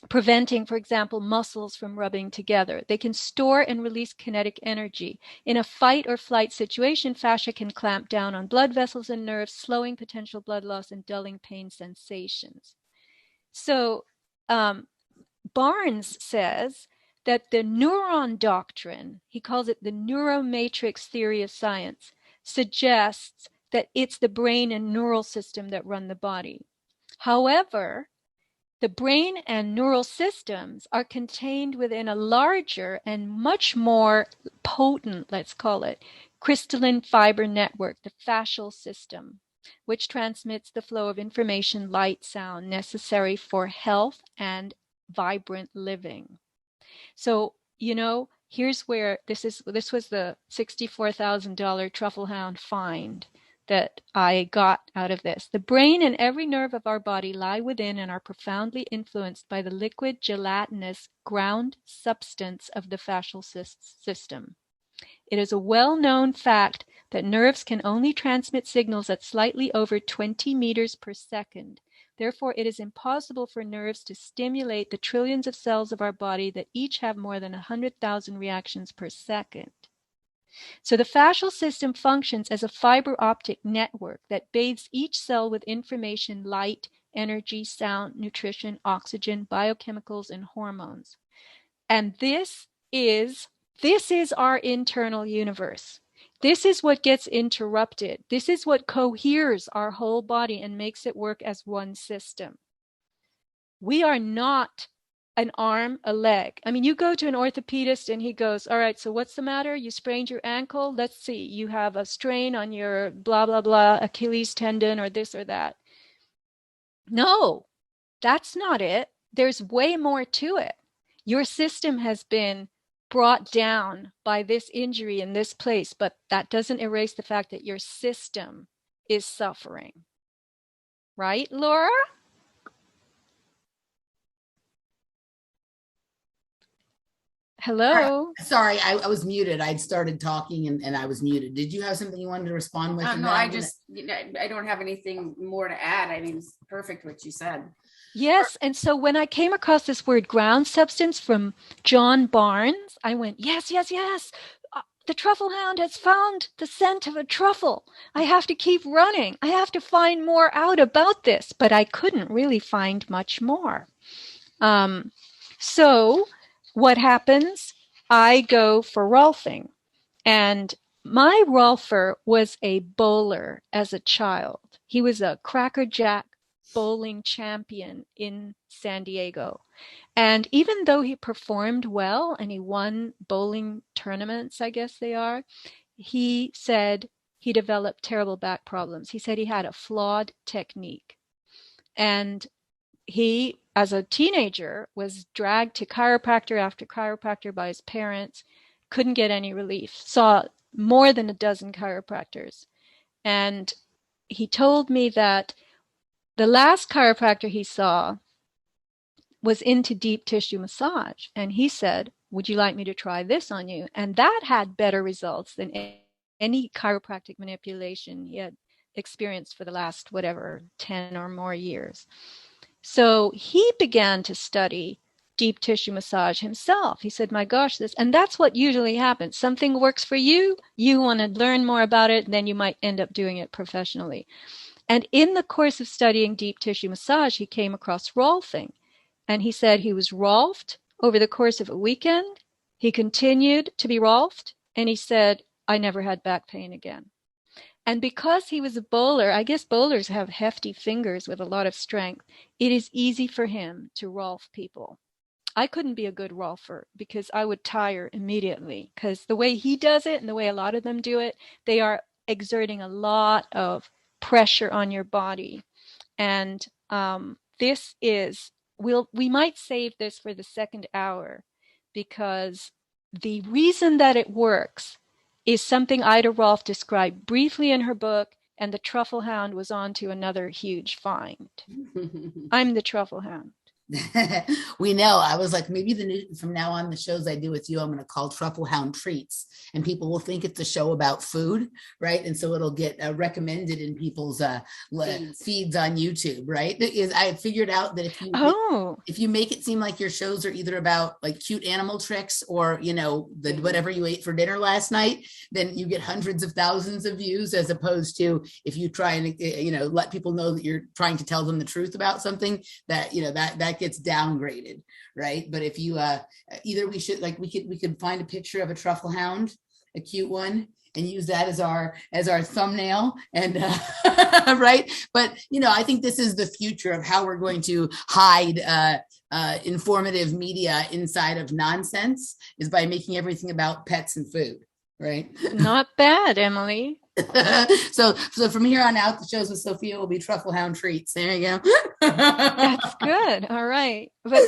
Preventing, for example, muscles from rubbing together. They can store and release kinetic energy. In a fight or flight situation, fascia can clamp down on blood vessels and nerves, slowing potential blood loss and dulling pain sensations. So Barnes says that the neuron doctrine, he calls it the neuromatrix theory of science, suggests that it's the brain and neural system that run the body. However, the brain and neural systems are contained within a larger and much more potent, let's call it, crystalline fiber network, the fascial system, which transmits the flow of information, light, sound necessary for health and vibrant living. So, here's where this was the $64,000 truffle hound find that I got out of this. The brain and every nerve of our body lie within and are profoundly influenced by the liquid gelatinous ground substance of the fascial system. It is a well-known fact that nerves can only transmit signals at slightly over 20 meters per second. Therefore, it is impossible for nerves to stimulate the trillions of cells of our body that each have more than 100,000 reactions per second. So the fascial system functions as a fiber optic network that bathes each cell with information, light, energy, sound, nutrition, oxygen, biochemicals, and hormones. And this is our internal universe. This is what gets interrupted. This is what coheres our whole body and makes it work as one system. We are not an arm, a leg. I mean, you go to an orthopedist and he goes, all right, so what's the matter? You sprained your ankle? Let's see. You have a strain on your blah, blah, blah, Achilles tendon or this or that. No, that's not it. There's way more to it. Your system has been brought down by this injury in this place, but that doesn't erase the fact that your system is suffering. Right, Laura? Hello? Sorry, I was muted. I'd started talking and I was muted. Did you have something you wanted to respond with? No, I don't have anything more to add. I mean, it's perfect what you said. Yes, and so when I came across this word ground substance from John Barnes, I went, yes. The truffle hound has found the scent of a truffle. I have to keep running. I have to find more out about this, but I couldn't really find much more. So what happens? I go for Rolfing, and my Rolfer was a bowler as a child. He was a Cracker Jack bowling champion in San Diego. And even though he performed well and he won bowling tournaments, I guess they are, he said he developed terrible back problems. He said he had a flawed technique. And he, as a teenager, was dragged to chiropractor after chiropractor by his parents, couldn't get any relief, saw more than a dozen chiropractors. And he told me that the last chiropractor he saw was into deep tissue massage. And he said, would you like me to try this on you? And that had better results than any chiropractic manipulation he had experienced for the last, whatever, 10 or more years. So he began to study deep tissue massage himself. He said, my gosh, and that's what usually happens. Something works for you, you want to learn more about it, and then you might end up doing it professionally. And in the course of studying deep tissue massage, he came across Rolfing. And he said he was Rolfed over the course of a weekend. He continued to be Rolfed, and he said, I never had back pain again. And because he was a bowler, I guess bowlers have hefty fingers with a lot of strength, it is easy for him to Rolf people. I couldn't be a good Rolfer because I would tire immediately, because the way he does it and the way a lot of them do it, they are exerting a lot of pressure on your body. And this is, we might save this for the second hour, because the reason that it works is something Ida Rolf described briefly in her book, and the truffle hound was on to another huge find. I'm the truffle hound. We know. I was like, maybe from now on, the shows I do with you, I'm going to call Truffle Hound Treats, and people will think it's a show about food, right? And so it'll get recommended in people's feeds on YouTube, right? I figured out that if you make it seem like your shows are either about like cute animal tricks or, you know, whatever you ate for dinner last night, then you get hundreds of thousands of views, as opposed to if you try and, you know, let people know that you're trying to tell them the truth about something, that, you know, that gets downgraded, right? But if you either we could find a picture of a truffle hound, a cute one, and use that as our thumbnail, and right. But you know, I think this is the future of how we're going to hide informative media inside of nonsense, is by making everything about pets and food, right? Not bad, Emily. So from here on out, the shows with Sofia will be Truffle Hound Treats. There you go. That's good. All right, but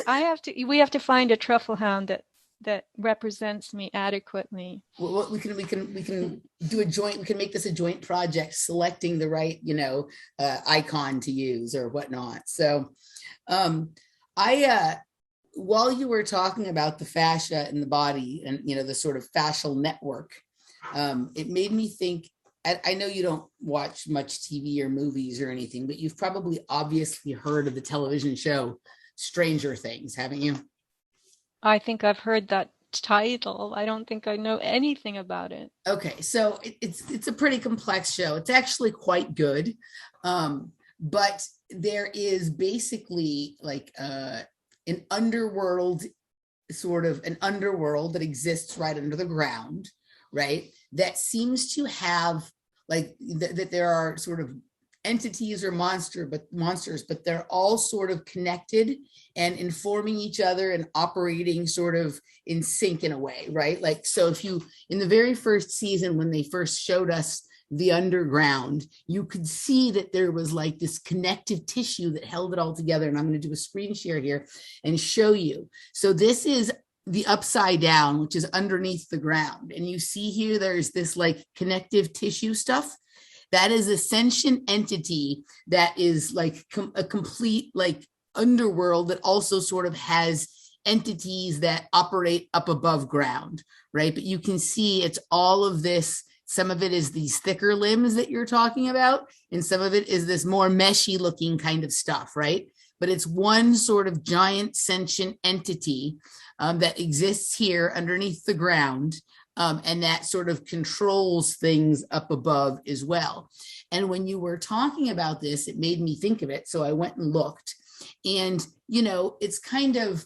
we have to find a truffle hound that represents me adequately. Well, we can do a joint. We can make this a joint project, selecting the right, you know, icon to use or whatnot. So, while you were talking about the fascia in the body and, you know, the sort of fascial network, it made me think. I know you don't watch much TV or movies or anything, but you've probably obviously heard of the television show Stranger Things, haven't you? I think I've heard that title. I don't think I know anything about it. Okay, so it's a pretty complex show. It's actually quite good, but there is basically like an underworld that exists right under the ground, right? That seems to have that there are sort of entities or monsters, but they're all sort of connected and informing each other and operating sort of in sync in a way, right? Like, so if you, in the very first season, when they first showed us the underground, you could see that there was like this connective tissue that held it all together. And I'm going to do a screen share here and show you. So this is the upside down, which is underneath the ground. And you see here, there's this like connective tissue stuff. That is a sentient entity that is like a complete like underworld that also sort of has entities that operate up above ground, right? But you can see it's all of this. Some of it is these thicker limbs that you're talking about, and some of it is this more meshy looking kind of stuff, right? But it's one sort of giant sentient entity that exists here underneath the ground, and that sort of controls things up above as well. And when you were talking about this, it made me think of it. So I went and looked, and, you know, it's kind of,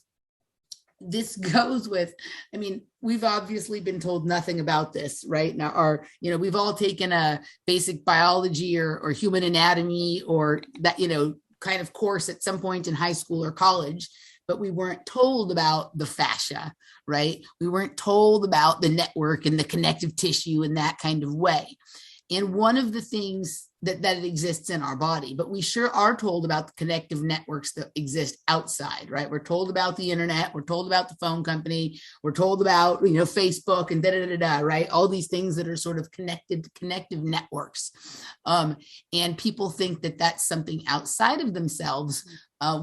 this goes with, I mean, we've obviously been told nothing about this, right? Now, you know, we've all taken a basic biology or human anatomy or that, you know, kind of course at some point in high school or college, but we weren't told about the fascia, right? We weren't told about the network and the connective tissue in that kind of way. And one of the things that it exists in our body, but we sure are told about the connective networks that exist outside, right? We're told about the internet, we're told about the phone company, we're told about, Facebook and right? All these things that are sort of connected to connective networks. And people think that that's something outside of themselves,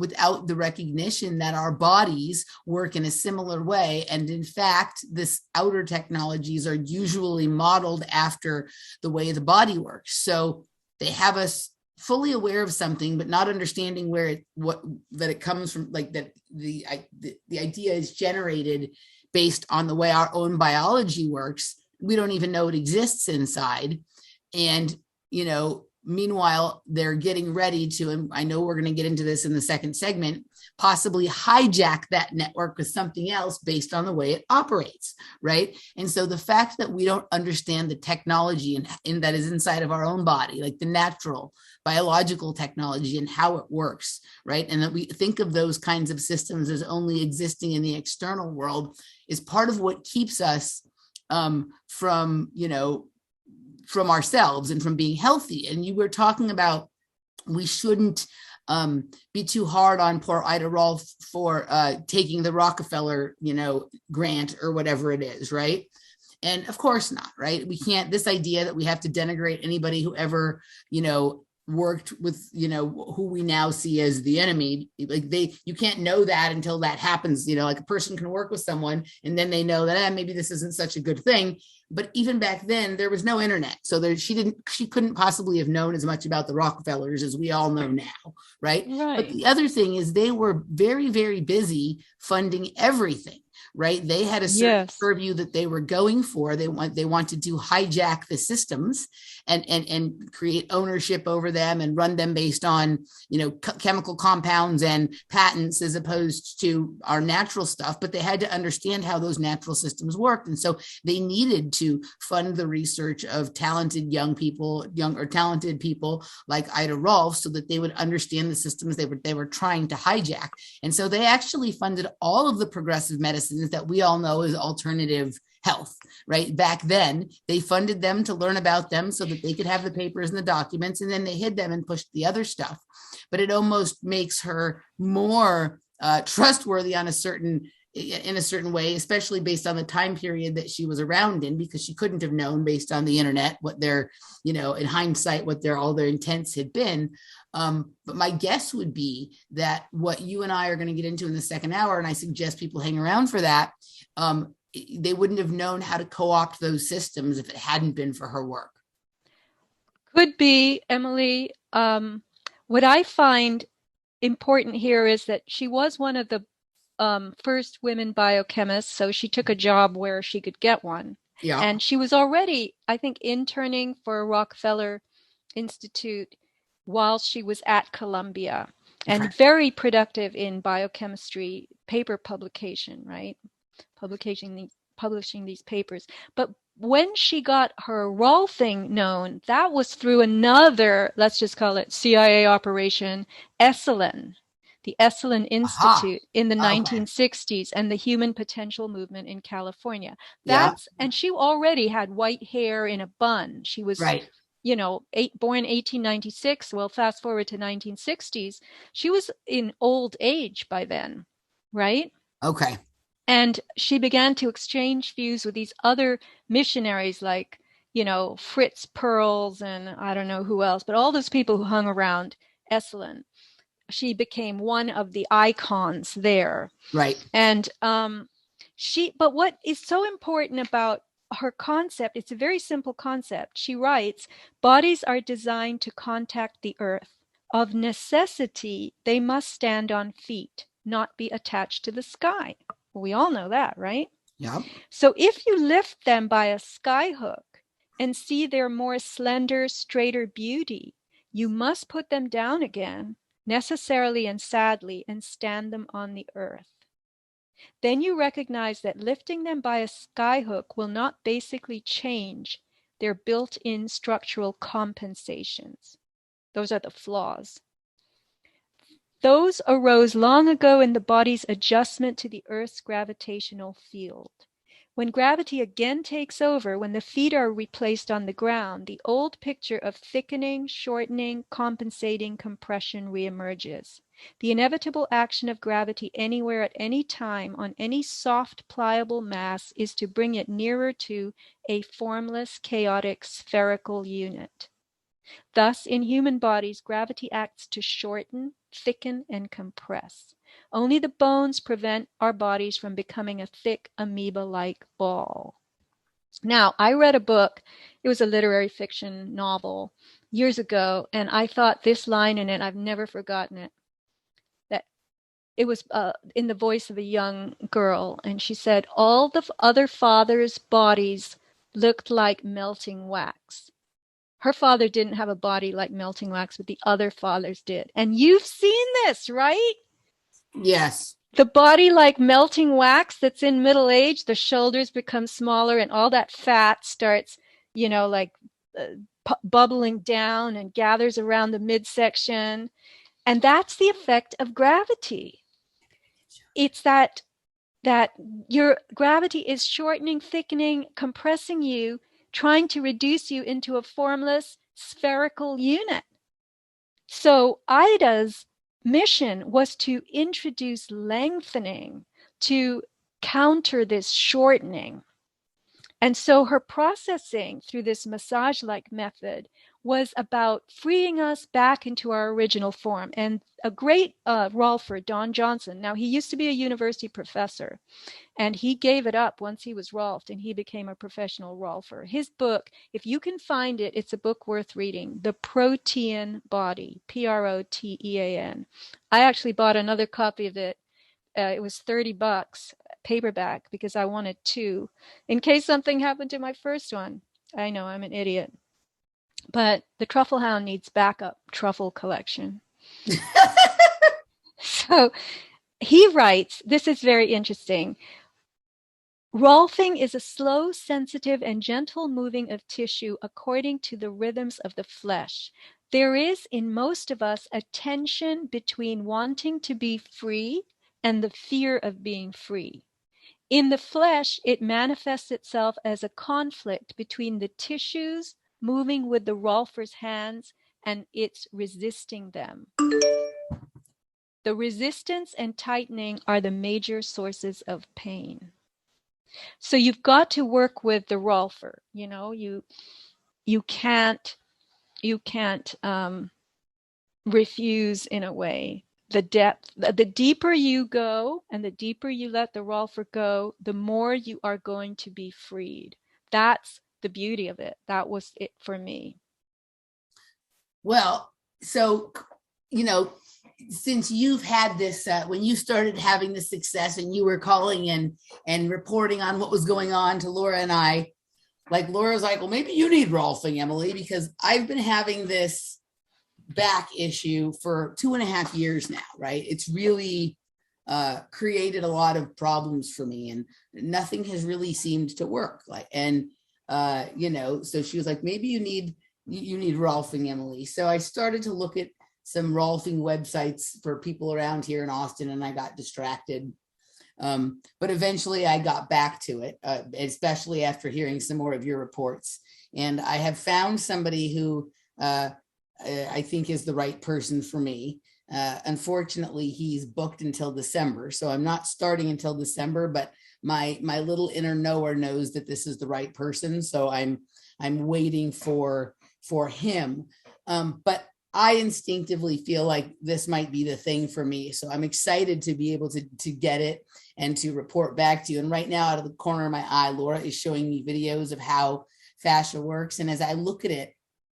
without the recognition that our bodies work in a similar way. And in fact, this outer technologies are usually modeled after the way the body works. So they have us fully aware of something, but not understanding that it comes from, like that the idea is generated based on the way our own biology works. We don't even know it exists inside. And, meanwhile, they're getting ready to, and I know we're going to get into this in the second segment, possibly hijack that network with something else based on the way it operates, right? And so the fact that we don't understand the technology and that is inside of our own body, like the natural biological technology and how it works, right? And that we think of those kinds of systems as only existing in the external world is part of what keeps us from ourselves and from being healthy. And you were talking about we shouldn't be too hard on poor Ida Rolf for taking the Rockefeller, grant or whatever it is, right? And of course not, right? We can't, this idea that we have to denigrate anybody who ever, worked with, who we now see as the enemy. Like you can't know that until that happens, like a person can work with someone and then they know that maybe this isn't such a good thing. But even back then there was no internet. So she couldn't possibly have known as much about the Rockefellers as we all know now. Right. But the other thing is they were very, very busy funding everything. Right. They had a certain purview that they were going for. They wanted to hijack the systems and create ownership over them and run them based on, chemical compounds and patents as opposed to our natural stuff. But they had to understand how those natural systems worked. And so they needed to fund the research of talented young or talented people like Ida Rolf so that they would understand the systems they were trying to hijack. And so they actually funded all of the progressive medicines that we all know as alternative health, right? Back then, they funded them to learn about them so that they could have the papers and the documents, and then they hid them and pushed the other stuff. But it almost makes her more trustworthy in a certain way, especially based on the time period that she was around in, because she couldn't have known based on the internet what their, in hindsight, what all their intents had been. But my guess would be that what you and I are going to get into in the second hour, and I suggest people hang around for that, they wouldn't have known how to co-opt those systems if it hadn't been for her work. Could be, Emily. What I find important here is that she was one of the first women biochemists, so she took a job where she could get one. Yeah. And she was already, I think, interning for Rockefeller Institute while she was at Columbia, and very productive in biochemistry paper publication, right? Publishing these papers. But when she got her Rolfing known, that was through another, let's just call it CIA operation, Esalen, the Esalen Institute in the 1960s, and the Human Potential Movement in California. And she already had white hair in a bun. She was born 1896. Well, fast forward to 1960s, she was in old age by then, right? Okay. And she began to exchange views with these other missionaries like, Fritz Perls and I don't know who else, but all those people who hung around Esalen. She became one of the icons there. Right. And but what is so important about her concept, it's a very simple concept. She writes, bodies are designed to contact the earth. Of necessity, they must stand on feet, not be attached to the sky. We all know that, right? Yeah. So if you lift them by a sky hook and see their more slender, straighter beauty, you must put them down again, necessarily and sadly, and stand them on the earth. Then you recognize that lifting them by a sky hook will not basically change their built-in structural compensations. Those are the flaws. Those arose long ago in the body's adjustment to the Earth's gravitational field. When gravity again takes over, when the feet are replaced on the ground, the old picture of thickening, shortening, compensating compression reemerges. The inevitable action of gravity anywhere at any time on any soft, pliable mass is to bring it nearer to a formless, chaotic, spherical unit. Thus, in human bodies, gravity acts to shorten, thicken, and compress. Only the bones prevent our bodies from becoming a thick amoeba-like ball. Now, I read a book, it was a literary fiction novel years ago, and I thought this line in it, I've never forgotten it, that it was in the voice of a young girl, and she said, all the other fathers' bodies looked like melting wax. Her father didn't have a body like melting wax, but the other fathers did. And you've seen this, right? Yes. The body like melting wax that's in middle age, the shoulders become smaller and all that fat starts, like bubbling down and gathers around the midsection. And that's the effect of gravity. It's that your gravity is shortening, thickening, compressing you, trying to reduce you into a formless spherical unit. So Ida's mission was to introduce lengthening to counter this shortening. And so her processing through this massage-like method was about freeing us back into our original form. And a great Rolfer, Don Johnson, now he used to be a university professor, and he gave it up once he was Rolfed and he became a professional Rolfer. His book, if you can find it, it's a book worth reading, The Protean Body, Protean. I actually bought another copy of it. It was $30, paperback, because I wanted two, in case something happened to my first one. I know, I'm an idiot. But the truffle hound needs backup truffle collection. So he writes, this is very interesting. Rolfing is a slow, sensitive, and gentle moving of tissue according to the rhythms of the flesh. There is in most of us a tension between wanting to be free and the fear of being free. In the flesh, it manifests itself as a conflict between the tissues moving with the Rolfer's hands and its resisting them. The resistance and tightening are the major sources of pain. So you've got to work with the Rolfer. You can't refuse, in a way, the depth. The deeper you go and the deeper you let the Rolfer go, the more you are going to be freed. That's the beauty of it. That was it for me. Well, so, since you've had this, when you started having the success and you were calling in and reporting on what was going on to Laura and I, like Laura's like, well, maybe you need Rolfing, Emily, because I've been having this back issue for 2.5 years now, right? It's really created a lot of problems for me, and nothing has really seemed to work. So she was like, maybe you need Rolfing, Emily. So I started to look at some Rolfing websites for people around here in Austin, and I got distracted. But eventually I got back to it, especially after hearing some more of your reports. And I have found somebody who I think is the right person for me. Unfortunately, he's booked until December, so I'm not starting until December, but my little inner knower knows that this is the right person. So I'm waiting for him. But I instinctively feel like this might be the thing for me. So I'm excited to be able to get it and to report back to you. And right now, out of the corner of my eye, Laura is showing me videos of how fascia works. And as I look at it,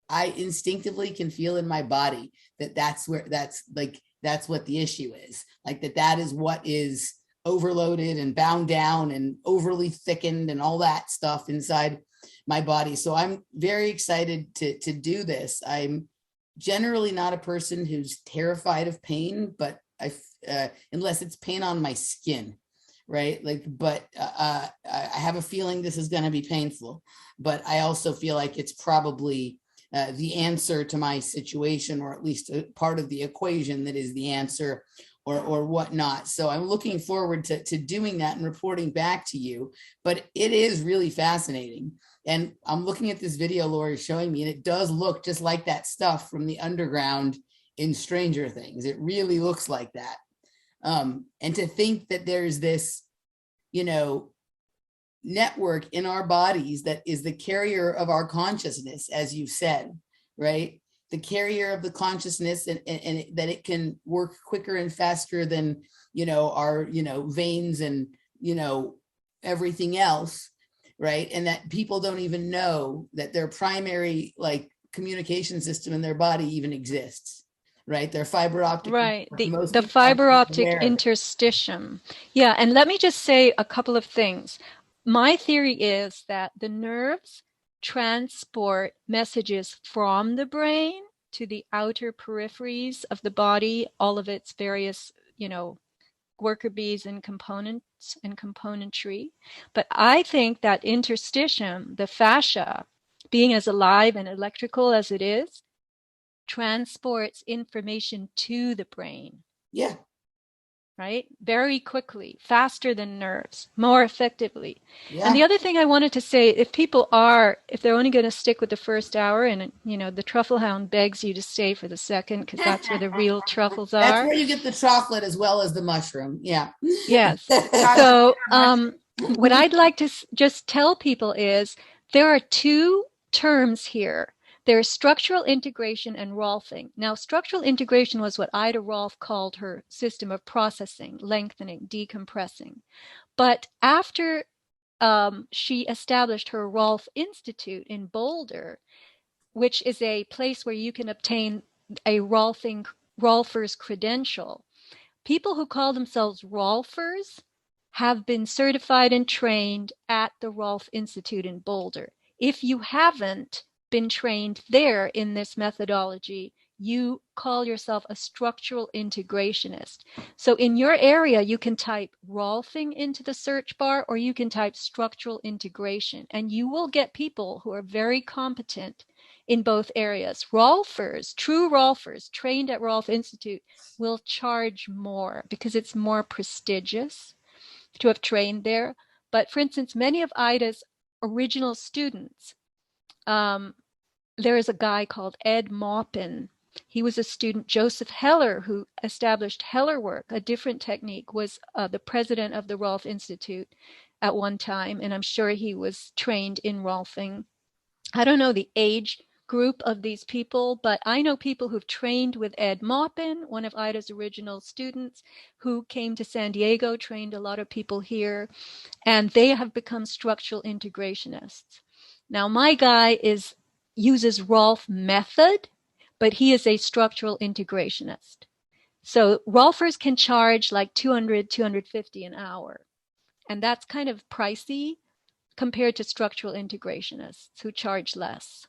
I instinctively can feel in my body that's what the issue is. Like that is what is overloaded and bound down and overly thickened and all that stuff inside my body. So I'm very excited to do this. I'm generally not a person who's terrified of pain, but unless it's pain on my skin, right? I have a feeling this is going to be painful, but I also feel like it's probably the answer to my situation, or at least a part of the equation that is the answer, or whatnot. So I'm looking forward to doing that and reporting back to you. But it is really fascinating. And I'm looking at this video Lori's showing me, and it does look just like that stuff from the underground in Stranger Things. It really looks like that. And to think that there's this, network in our bodies that is the carrier of our consciousness, as you said, right? The carrier of the consciousness, and that it can work quicker and faster than, our, veins and, everything else, right? And that people don't even know that their primary communication system in their body even exists, right? Their fiber optic. Right. The fiber optic interstitium. Yeah. And let me just say a couple of things. My theory is that the nerves transport messages from the brain to the outer peripheries of the body, all of its various, worker bees and components and componentry. But I think that interstitium, the fascia, being as alive and electrical as it is, transports information to the brain. Yeah. Right? Very quickly, faster than nerves, more effectively. Yeah. And the other thing I wanted to say, if they're only going to stick with the first hour, and the truffle hound begs you to stay for the second, because that's where the real truffles are. That's where you get the chocolate as well as the mushroom. Yeah. Yes. So what I'd like to just tell people is there are two terms here. There's structural integration and Rolfing. Now, structural integration was what Ida Rolf called her system of processing, lengthening, decompressing. But after she established her Rolf Institute in Boulder, which is a place where you can obtain a Rolfer's credential, people who call themselves Rolfers have been certified and trained at the Rolf Institute in Boulder. If you haven't been trained there in this methodology, you call yourself a structural integrationist. So in your area, you can type Rolfing into the search bar, or you can type structural integration, and you will get people who are very competent in both areas. Rolfers, true Rolfers, trained at Rolf Institute, will charge more because it's more prestigious to have trained there. But for instance, many of Ida's original students, there is a guy called Ed Maupin. He was a student. Joseph Heller, who established Heller work, a different technique, was the president of the Rolf Institute at one time, and I'm sure he was trained in Rolfing. I don't know the age group of these people, but I know people who've trained with Ed Maupin, one of Ida's original students, who came to San Diego, trained a lot of people here, and they have become structural integrationists. Now, my guy uses Rolf method, but he is a structural integrationist. So Rolfers can charge like $200, $250 an hour. And that's kind of pricey compared to structural integrationists who charge less.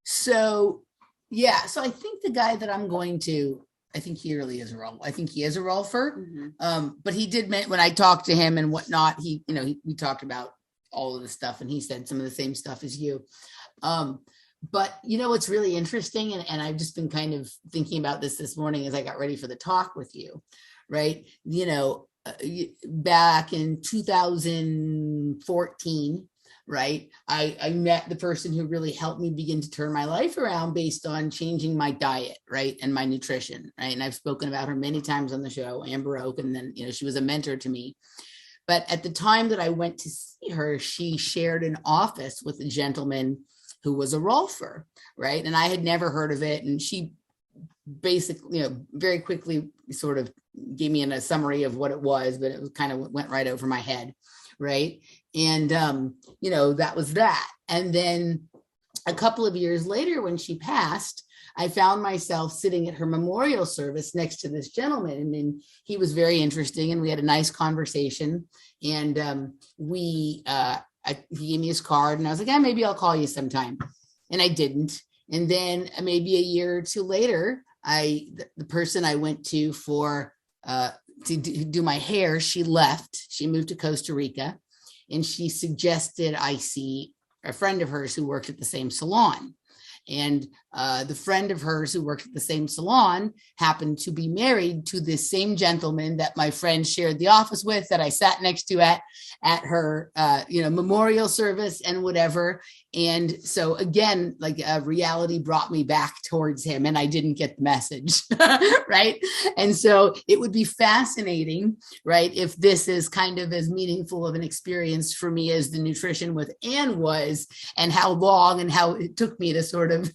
So, yeah. So I think the guy that I'm going to, I think he really is a Rolf. I think he is a Rolfer. Mm-hmm. But he did, when I talked to him and whatnot, we talked about all of the stuff, and he said some of the same stuff as you. But what's really interesting, and I've just been kind of thinking about this morning as I got ready for the talk with you, right? Back in 2014, right, I met the person who really helped me begin to turn my life around based on changing my diet, right, and my nutrition, right? And I've spoken about her many times on the show, Amber Oak, and then she was a mentor to me. But at the time that I went to see her, she shared an office with a gentleman who was a Rolfer, right? And I had never heard of it. And she basically, very quickly sort of gave me a summary of what it was, but it was kind of went right over my head, right? And, that was that. And then a couple of years later, when she passed, I found myself sitting at her memorial service next to this gentleman, and he was very interesting, and we had a nice conversation. And he gave me his card, and I was like, maybe I'll call you sometime. And I didn't. And then maybe a year or two later, the person I went to to do my hair, she left. She moved to Costa Rica, and she suggested I see a friend of hers who worked at the same salon. And the friend of hers who worked at the same salon happened to be married to this same gentleman that my friend shared the office with, that I sat next to at her memorial service and whatever. And so again, like reality brought me back towards him, and I didn't get the message. Right. And so it would be fascinating, right, if this is kind of as meaningful of an experience for me as the nutrition with Anne was, and how long and how it took me to sort of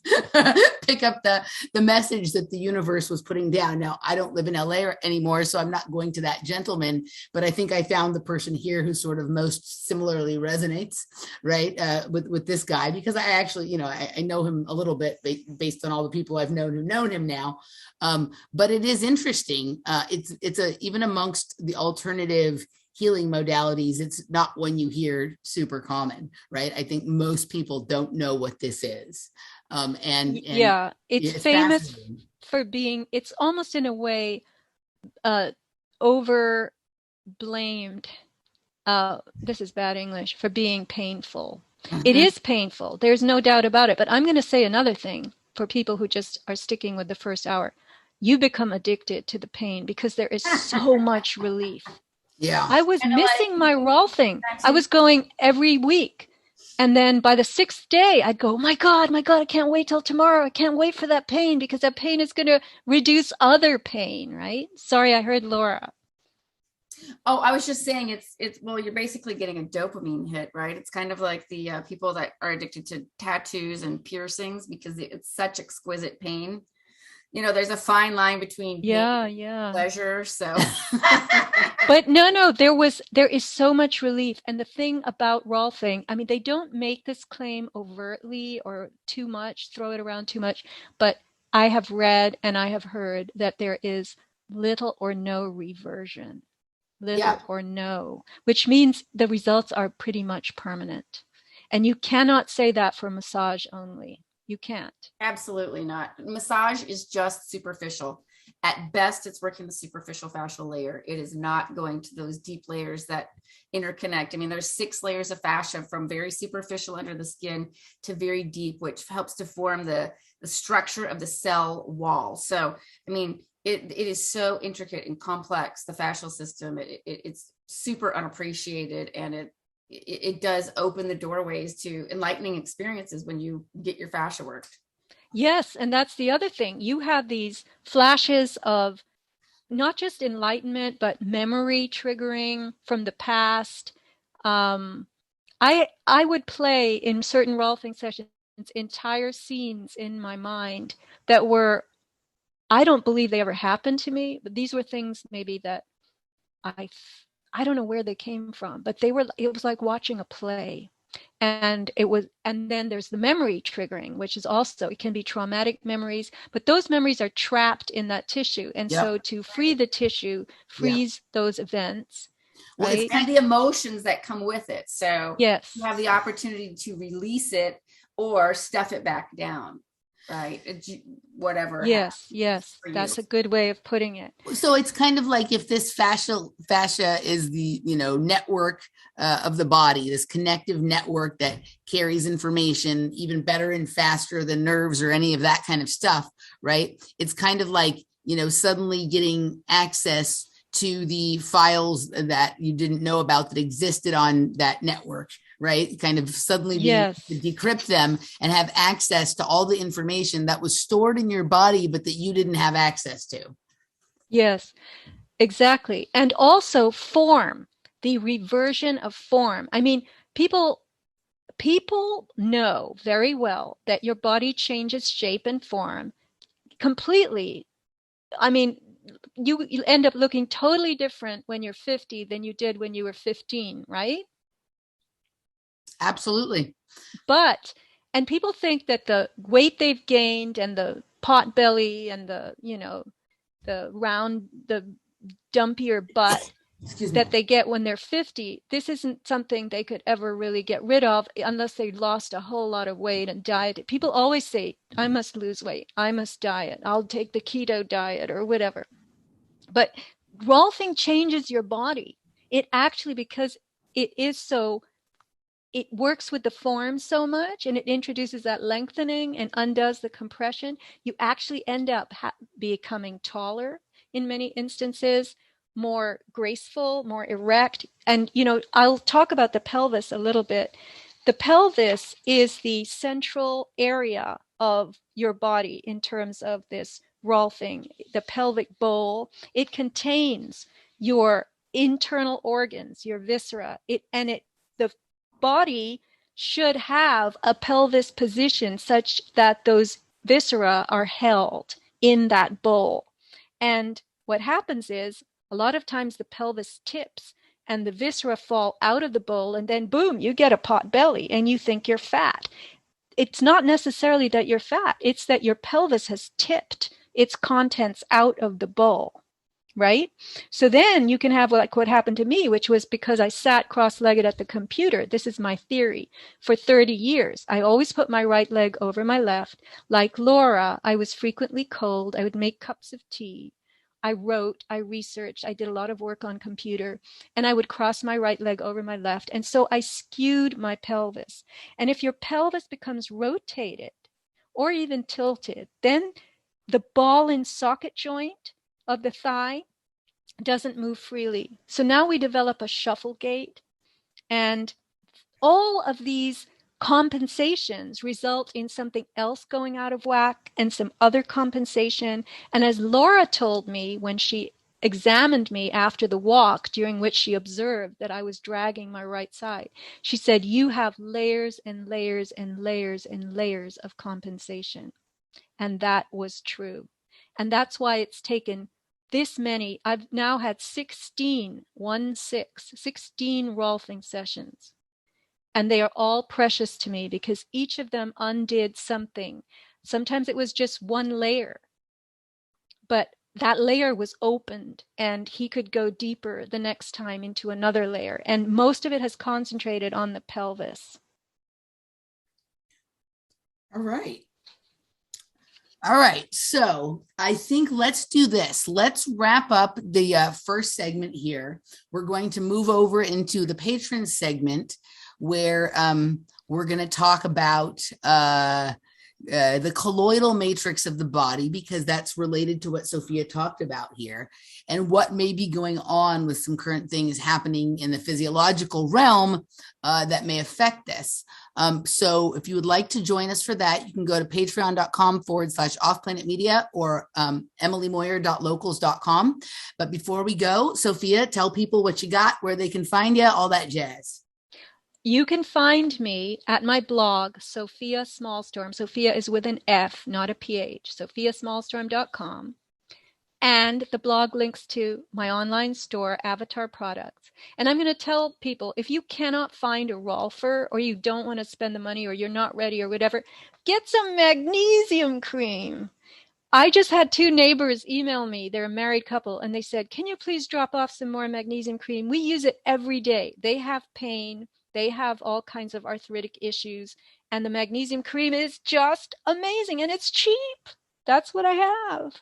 pick up the message that the universe was putting down. Now, I don't live in LA anymore, so I'm not going to that gentleman, but I think I found the person here who sort of most similarly resonates, right, with this guy, because I actually, I know him a little bit based on all the people I've known who've known him now. But it is interesting. It's even amongst the alternative healing modalities, it's not one you hear super common, right? I think most people don't know what this is. And yeah, it's famous for being, it's almost in a way over blamed. This is bad English, for being painful. It is painful. There's no doubt about it. But I'm going to say another thing for people who just are sticking with the first hour. You become addicted to the pain because there is so much relief. Yeah. I was missing my Rolfing. I was going every week. And then by the 6th day, I'd go, my God, I can't wait till tomorrow. I can't wait for that pain, because that pain is going to reduce other pain, right? Sorry, I heard Laura. Oh, I was just saying well, you're basically getting a dopamine hit, right? It's kind of like the people that are addicted to tattoos and piercings, because it's such exquisite pain. There's a fine line between pain and pleasure. So, but no, there is so much relief. And the thing about Rolfing, I mean, they don't make this claim overtly or too much, throw it around too much, but I have read and I have heard that there is little or no reversion. Little or no, which means the results are pretty much permanent. And you cannot say that for massage only. You can't. Absolutely not. Massage is just superficial. At best, it's working the superficial fascial layer. It is not going to those deep layers that interconnect. I mean, there's 6 layers of fascia, from very superficial under the skin to very deep, which helps to form the structure of the cell wall. So, I mean, it is so intricate and complex, the fascial system. It's super unappreciated, and it does open the doorways to enlightening experiences when you get your fascia worked. Yes, and that's the other thing. You have these flashes of not just enlightenment, but memory triggering from the past. I would play in certain Rolfing sessions entire scenes in my mind that were, I don't believe they ever happened to me, but these were things maybe that I don't know where they came from, but it was like watching a play. And then there's the memory triggering, which is also, it can be traumatic memories, but those memories are trapped in that tissue. And so to free the tissue, freeze those events. Well, right? It's kind of the emotions that come with it. So yes, you have the opportunity to release it or stuff it back down. Right. Whatever. Yes. That's a good way of putting it. So it's kind of like if this fascia is the, network of the body, this connective network that carries information even better and faster than nerves or any of that kind of stuff, right? It's kind of like, suddenly getting access to the files that you didn't know about that existed on that network, right? Kind of suddenly being able to decrypt them and have access to all the information that was stored in your body, but that you didn't have access to. Yes, exactly. And also form, the reversion of form. I mean, people know very well that your body changes shape and form completely. I mean, you end up looking totally different when you're 50 than you did when you were 15, right? Absolutely. And people think that the weight they've gained and the pot belly and the dumpier butt that they get when they're 50, this isn't something they could ever really get rid of unless they lost a whole lot of weight and dieted. People always say, I must lose weight, I must diet, I'll take the keto diet or whatever. But Rolfing changes your body. It actually, because it is so it works with the form so much, and it introduces that lengthening and undoes the compression, you actually end up becoming taller in many instances, more graceful, more erect. And, I'll talk about the pelvis a little bit. The pelvis is the central area of your body in terms of this Rolfing, the pelvic bowl. It contains your internal organs, your viscera. The body should have a pelvis position such that those viscera are held in that bowl. And what happens is, a lot of times the pelvis tips and the viscera fall out of the bowl, and then boom, you get a pot belly and you think you're fat. It's not necessarily that you're fat, it's that your pelvis has tipped its contents out of the bowl, right? So then you can have like what happened to me, which was because I sat cross-legged at the computer. This is my theory. For 30 years, I always put my right leg over my left. Like Laura, I was frequently cold. I would make cups of tea. I wrote, I researched, I did a lot of work on computer, and I would cross my right leg over my left. And so I skewed my pelvis. And if your pelvis becomes rotated or even tilted, then the ball and socket joint of the thigh doesn't move freely. So now we develop a shuffle gait, and all of these compensations result in something else going out of whack and some other compensation. And as Laura told me when she examined me after the walk, during which she observed that I was dragging my right side, she said, you have layers and layers and layers and layers of compensation. And that was true. And that's why it's taken this many. I've now had 16 Rolfing sessions. And they are all precious to me because each of them undid something. Sometimes it was just one layer, but that layer was opened and he could go deeper the next time into another layer. And most of it has concentrated on the pelvis. All right. All right. So I think let's do this. Let's wrap up the first segment here. We're going to move over into the patron segment, where we're going to talk about the colloidal matrix of the body, because that's related to what Sofia talked about here, and what may be going on with some current things happening in the physiological realm that may affect this. So if you would like to join us for that, you can go to patreon.com/offplanetmedia or emilymoyer.locals.com. But before we go, Sofia, tell people what you got, where they can find you, all that jazz. You can find me at my blog, Sofia Smallstorm. Sofia is with an F, not a PH. SofiaSmallstorm.com. And the blog links to my online store, Avatar Products. And I'm going to tell people, if you cannot find a Rolfer, or you don't want to spend the money, or you're not ready, or whatever, get some magnesium cream. I just had 2 neighbors email me. They're a married couple, and they said, can you please drop off some more magnesium cream? We use it every day. They have pain. They have all kinds of arthritic issues, and the magnesium cream is just amazing, and it's cheap. That's what I have.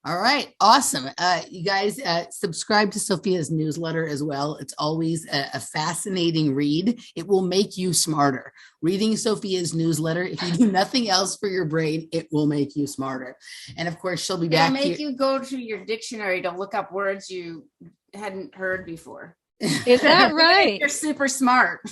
All right. Awesome. You guys subscribe to Sofia's newsletter as well. It's always a fascinating read. It will make you smarter. Reading Sofia's newsletter, if you do nothing else for your brain, it will make you smarter. And of course, she'll be back. It'll make you go to your dictionary to look up words you hadn't heard before. Is that right? You're super smart.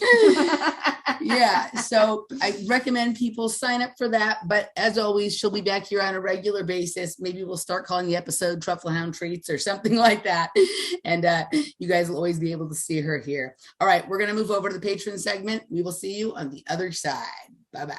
Yeah. So I recommend people sign up for that. But as always, she'll be back here on a regular basis. Maybe we'll start calling the episode Truffle Hound Treats or something like that. And you guys will always be able to see her here. All right. We're going to move over to the patron segment. We will see you on the other side. Bye-bye.